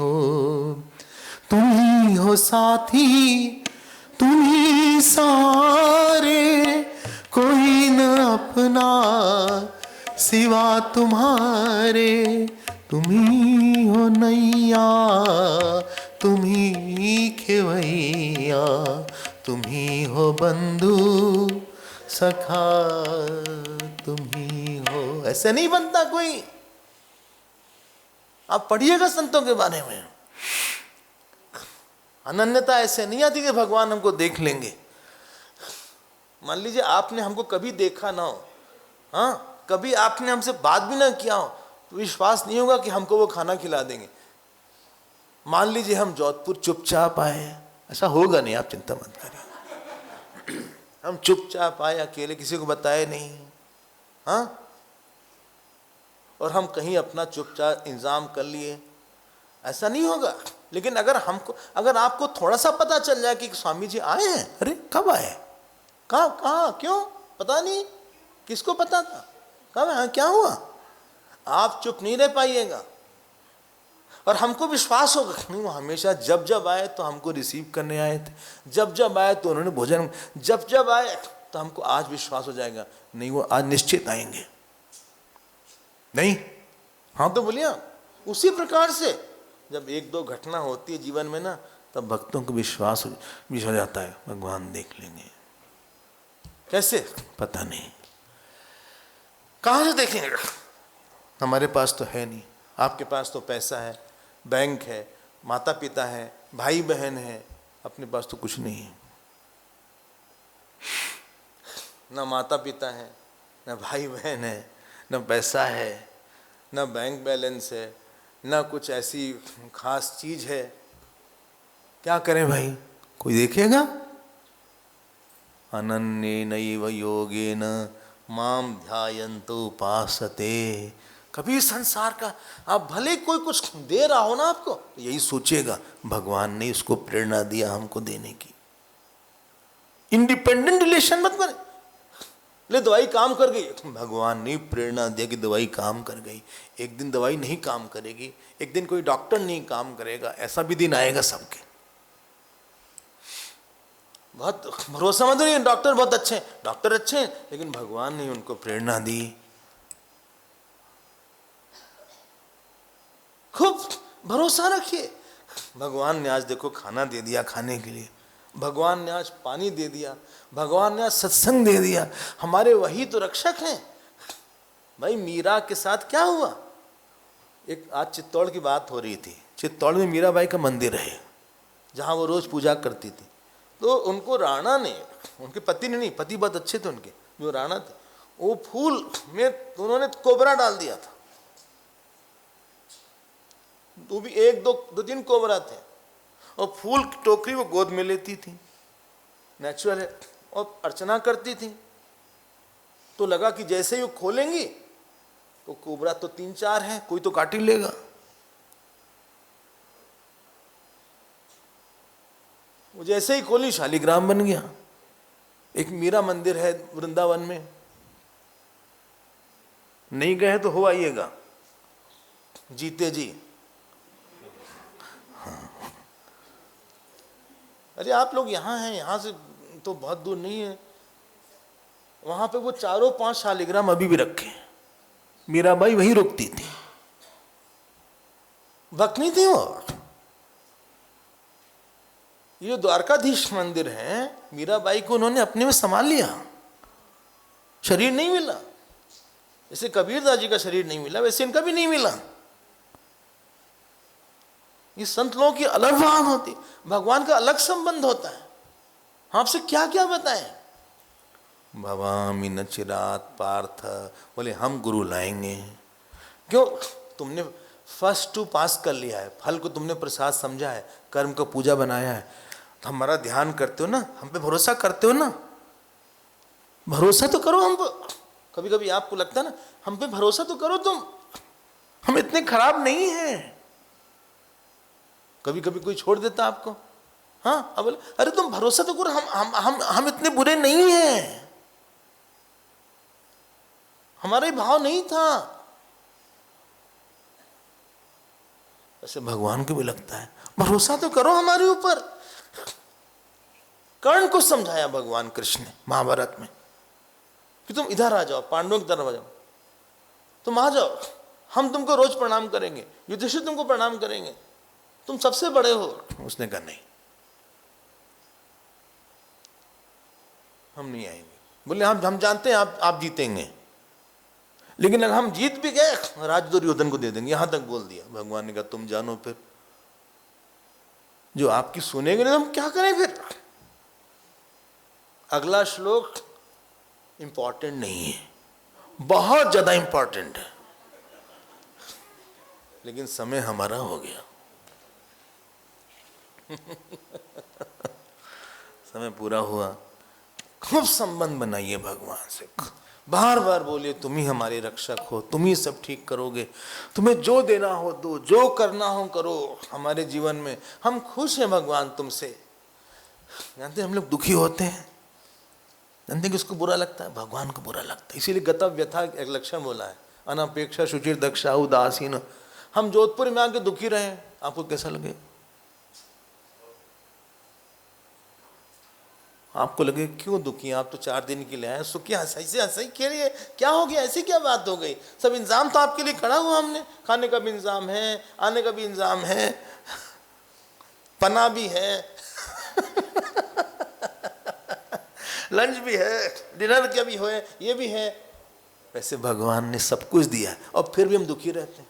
हो साथी, तुम ही सारे, कोई न अपना सिवा तुम्हारे, तुम ही हो नैया, तुम ही खेवैया, तुम ही हो बंधु सखा, तुम ही हो। ऐसे नहीं बनता कोई। आप पढ़िएगा संतों के बारे में, अनन्यता ऐसे नहीं आती कि भगवान हमको देख लेंगे। मान लीजिए आपने हमको कभी देखा ना हो, हाँ, कभी आपने हमसे बात भी ना किया हो, तो विश्वास नहीं होगा कि हमको वो खाना खिला देंगे। मान लीजिए हम जोधपुर चुपचाप आए, ऐसा होगा नहीं, आप चिंता मत करिए। हम चुपचाप आए, अकेले, किसी को बताए नहीं, हाँ, और हम कहीं अपना चुपचाप इंतजाम कर लिए, ऐसा नहीं होगा। लेकिन अगर आपको थोड़ा सा पता चल जाए कि स्वामी जी आए हैं, अरे कब आए, कहाँ क्यों, पता नहीं, किसको पता था, कब आए, क्या हुआ, आप चुप नहीं रह पाइएगा। और हमको विश्वास होगा नहीं, वो हमेशा जब जब आए तो हमको रिसीव करने आए थे, जब जब आए तो उन्होंने भोजन, जब जब आए तो हमको आज विश्वास हो जाएगा नहीं वो आज निश्चित आएंगे। नहीं, हाँ तो बोलिए। उसी प्रकार से जब एक दो घटना होती है जीवन में ना, तब भक्तों को विश्वास हो जाता है भगवान देख लेंगे। कैसे पता नहीं, कहाँ से देखेंगे, हमारे पास तो है नहीं, आपके पास तो पैसा है, बैंक है, माता पिता है, भाई बहन है, अपने पास तो कुछ नहीं है। ना माता पिता है, ना भाई बहन है, ना पैसा है, ना बैंक बैलेंस है, ना कुछ ऐसी खास चीज है, क्या करें भाई, कोई देखेगा। अनन्येनैव योगेन माम ध्यायन्तो उपासते। कभी संसार का आप भले कोई कुछ दे रहा हो ना आपको, तो यही सोचेगा भगवान ने उसको प्रेरणा दिया हमको देने की। इंडिपेंडेंट रिलेशन मत बने, ले दवाई काम कर गई, भगवान ने प्रेरणा दिया कि दवाई काम कर गई। एक दिन दवाई नहीं काम करेगी, एक दिन कोई डॉक्टर नहीं काम करेगा, ऐसा भी दिन आएगा सबके। बहुत भरोसा मत नहीं, डॉक्टर बहुत अच्छे हैं, डॉक्टर अच्छे हैं, लेकिन भगवान ने उनको प्रेरणा दी। खूब भरोसा रखिए, भगवान ने आज देखो खाना दे दिया खाने के लिए, भगवान ने आज पानी दे दिया, भगवान ने आज सत्संग दे दिया, हमारे वही तो रक्षक हैं। भाई मीरा के साथ क्या हुआ, एक आज चित्तौड़ की बात हो रही थी, चित्तौड़ में मीराबाई का मंदिर है जहाँ वो रोज पूजा करती थी। तो उनको राणा ने, उनके पति ने नहीं, पति बहुत अच्छे थे उनके, जो राणा थे, वो फूल में उन्होंने कोबरा डाल दिया था। तो भी एक दो तीन कोबरा थे, और फूल की टोकरी वो गोद में लेती थी, नेचुरल है, और अर्चना करती थी। तो लगा कि जैसे ही वो खोलेंगी तो कोबरा तो 3-4 है, कोई तो काट ही लेगा। वो जैसे ही खोली शालिग्राम बन गया। एक मीरा मंदिर है वृंदावन में, नहीं गए तो हो आइएगा, जीते जी। हाँ। अरे आप लोग यहाँ हैं, यहाँ से तो बहुत दूर नहीं है, वहां पे वो 4-5 शालिग्राम अभी भी रखे हैं। मीराबाई वहीं रुकती थी, भक्नी थी वो। ये द्वारकाधीश मंदिर है, मीराबाई को उन्होंने अपने में संभाल लिया। शरीर नहीं मिला, जैसे कबीरदास जी का शरीर नहीं मिला वैसे इनका भी नहीं मिला। ये संत लोगों की अलग बात होती, भगवान का अलग संबंध होता है। आपसे क्या क्या बताएं। भवामि न चिरात पार्थ, बोले हम गुरु लाएंगे। क्यों, तुमने फर्स्ट 2 पास कर लिया है, फल को तुमने प्रसाद समझा है, कर्म को पूजा बनाया है, तो हमारा ध्यान करते हो ना, हम पे भरोसा करते हो ना, भरोसा तो करो हम पे। कभी कभी आपको लगता है ना, हम पे भरोसा तो करो तुम, हम इतने खराब नहीं हैं। कभी कभी कोई छोड़ देता आपको, हाँ, अब अरे तुम भरोसा तो करो, हम इतने बुरे नहीं हैं, हमारा ही भाव नहीं था। ऐसे भगवान को भी लगता है, भरोसा तो करो हमारे ऊपर। कर्ण को समझाया भगवान कृष्ण ने महाभारत में कि तुम इधर आ जाओ, पांडवों की तरफ आ जाओ, तुम आ जाओ, हम तुमको रोज प्रणाम करेंगे, युधिष्ठिर तुमको प्रणाम करेंगे, तुम सबसे बड़े हो। उसने कहा नहीं, हम नहीं आएंगे। बोले हम जानते हैं आप जीतेंगे, लेकिन अगर हम जीत भी गए राज दुर्योधन को दे देंगे, यहां तक बोल दिया। भगवान ने कहा तुम जानो, फिर जो आपकी सुनेंगे नहीं तो हम क्या करें फिर। अगला श्लोक इंपॉर्टेंट नहीं है, बहुत ज्यादा इंपॉर्टेंट है, लेकिन समय हमारा हो गया। समय पूरा हुआ। खूब संबंध बनाइए भगवान से, बार बार बोलिए तुम ही हमारे रक्षक हो, तुम ही सब ठीक करोगे, तुम्हें जो देना हो दो, जो करना हो करो हमारे जीवन में, हम खुश हैं भगवान तुमसे। जानते हैं हम लोग दुखी होते हैं, जानते हैं कि उसको बुरा लगता है, भगवान को बुरा लगता है। इसीलिए गतव व्यथा एक लक्षण बोला है, अनपेक्षा शुचिर दक्षा उदासीन। हम जोधपुर में आके दुखी रहे, आपको कैसा लगे? आपको लगे क्यों दुखी हैं, आप तो 4 दिन के लिए आए, सो क्या ऐसे खेलिए, क्या हो गया, ऐसी क्या बात हो गई? सब इंतजाम तो आपके लिए खड़ा हुआ हमने, खाने का भी इंतजाम है, आने का भी इंतजाम है, पना भी है लंच भी है, डिनर का भी है, ये भी है। वैसे भगवान ने सब कुछ दिया और फिर भी हम दुखी रहते हैं।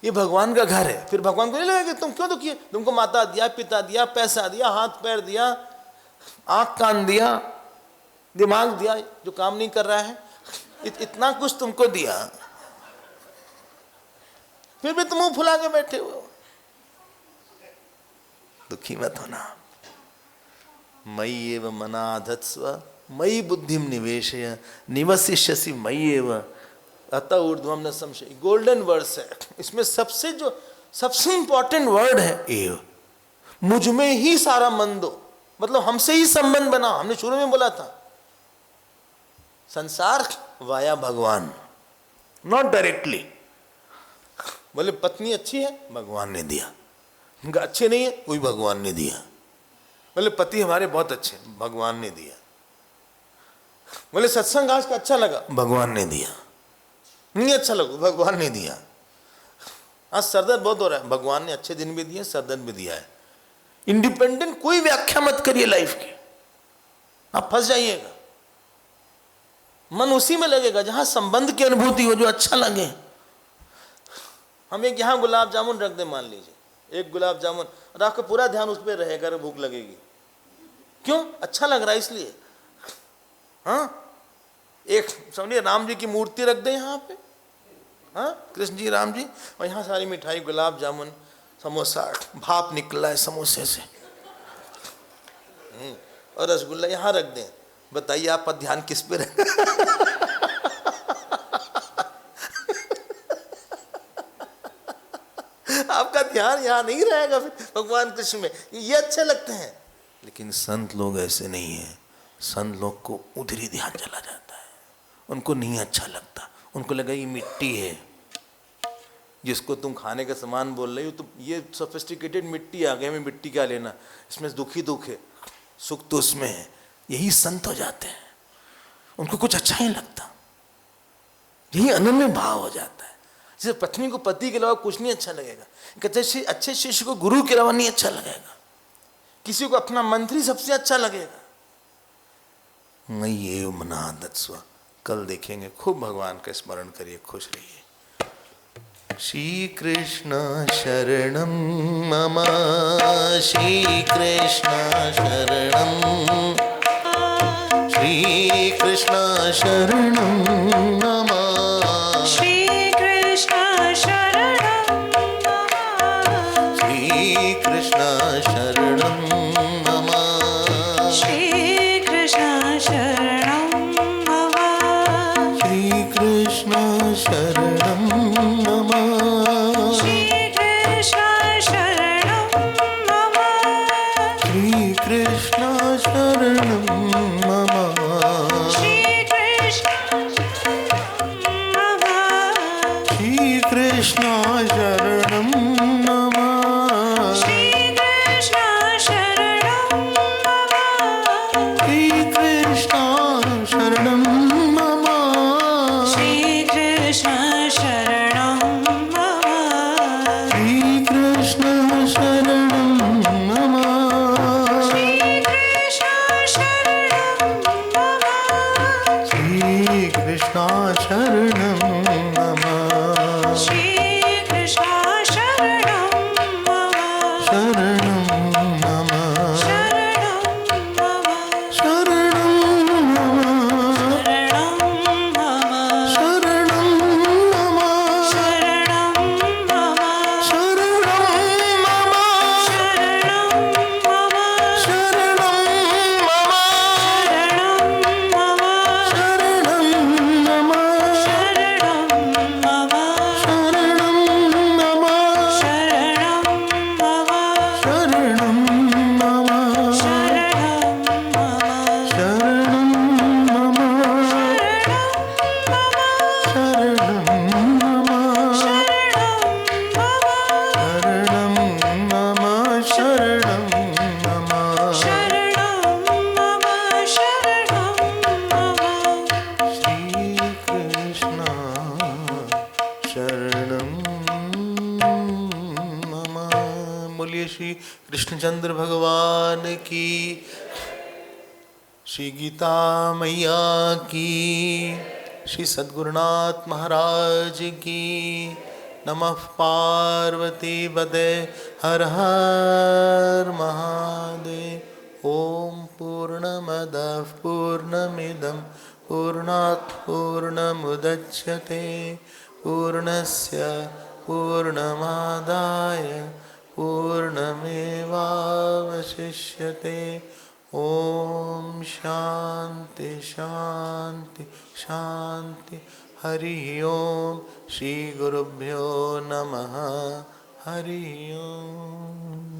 ये भगवान का घर है, फिर भगवान को नहीं लगेगा तुम क्यों दुखी है? तुमको माता दिया, पिता दिया, पैसा दिया, हाथ पैर दिया, आंख कान दिया, दिमाग दिया जो काम नहीं कर रहा है, इतना कुछ तुमको दिया, फिर भी तुम मुंह फुला के बैठे हो। दुखी मत होना। मयि एव मनाधत्स्व मयि बुद्धिम निवेशय निवसिष्यसि मयि एव अतः ऊर्ध्वम न संशय। गोल्डन वर्ड्स है, इसमें सबसे इंपॉर्टेंट वर्ड है एव। मुझ में ही सारा मन दो, मतलब हमसे ही संबंध बना। हमने शुरू में बोला था संसार वाया भगवान, नॉट डायरेक्टली। बोले पत्नी अच्छी है, भगवान ने दिया, उनका अच्छे नहीं है, वही भगवान ने दिया। बोले पति हमारे बहुत अच्छे, भगवान ने दिया। बोले सत्संग आज का अच्छा लगा, भगवान ने दिया। नहीं अच्छा लगा, भगवान ने दिया। आज सरदर्द बहुत हो रहा है, भगवान ने अच्छे दिन भी दिए, सरदर्द भी दिया है। इंडिपेंडेंट कोई व्याख्या मत करिए लाइफ की, आप फंस जाइएगा। मन उसी में लगेगा जहां संबंध की अनुभूति हो, जो अच्छा लगे। हम एक यहां गुलाब जामुन रख दे, मान लीजिए एक गुलाब जामुन, और आपका पूरा ध्यान उस पर रहेगा, भूख लगेगी। क्यों? अच्छा लग रहा है इसलिए। हाँ, एक समझिए राम जी की मूर्ति रख दे यहाँ पे, हाँ, कृष्ण जी, राम जी, और यहाँ सारी मिठाई, गुलाब जामुन, समोसा, भाप निकला है समोसे से, और रसगुल्ला यहाँ रख दें। बताइए आपका ध्यान किस पे रहे? आपका ध्यान यहाँ नहीं रहेगा फिर भगवान कृष्ण में। ये अच्छे लगते हैं, लेकिन संत लोग ऐसे नहीं है। संत लोग को उधर ही ध्यान चला जाता है, उनको नहीं अच्छा लगता। उनको लगा ये मिट्टी है, जिसको तुम खाने का सामान बोल रहे हो, तो ये सोफिस्टिकेटेड मिट्टी आ गई, हमें मिट्टी क्या लेना, इसमें दुख ही दुख है, सुख तो उसमें है। यही संत हो जाते हैं, उनको कुछ अच्छा ही लगता, यही अनन्य भाव हो जाता है। जैसे पत्नी को पति के अलावा कुछ नहीं अच्छा लगेगा, अच्छे शिष्य को गुरु के अलावा नहीं अच्छा लगेगा, किसी को अपना मंत्री सबसे अच्छा लगेगा। मयि एव मनाधत्स्व। कल देखेंगे, खूब भगवान का स्मरण करिए, खुश रहिए। श्री कृष्ण शरणं मम, श्री कृष्ण शरणं, श्री कृष्ण शरणं मम, श्री कृष्ण शरणं मम, श्री कृष्ण शरणं मम, श्री कृष्ण शरणं मम, श्री कृष्ण शरणं मम, श्री कृष्ण शरणं मम, श्री कृष्ण शरणं मम, श्री कृष्ण मम, श्री कृष्ण शरणं मम, श्री कृष्ण शरणं मम, श्री कृष्ण शरणं मम, श्री कृष्ण शरणं मम, श्री कृष्ण शरणं मम, श्री कृष्ण शरणं मम, श्री कृष्ण शरणं मम, श्री कृष्ण शरणं मम, शरणं मम, शरणं मम, शरणं मम, शरणं मम, शरणं मम, शरणं मम, शरणं मम, शरणं मम, शरणं मम, शरणं मम, शरणं बोलिए श्री कृष्णचंद्र भगवान की, श्री गीता मैया की, श्री सद्गुरुनाथ महाराज की। नमः पार्वती पते हर हर महादेव। ओम पूर्णमदः पूर्णमिदं पूर्णात् पूर्णमुदच्यते पूर्णस्य पूर्णमादाय पूर्णमेवावशिष्यते। ओम शांति शांति शांति। हरि ओम। श्री गुरुभ्यो नमः। हरि ओम।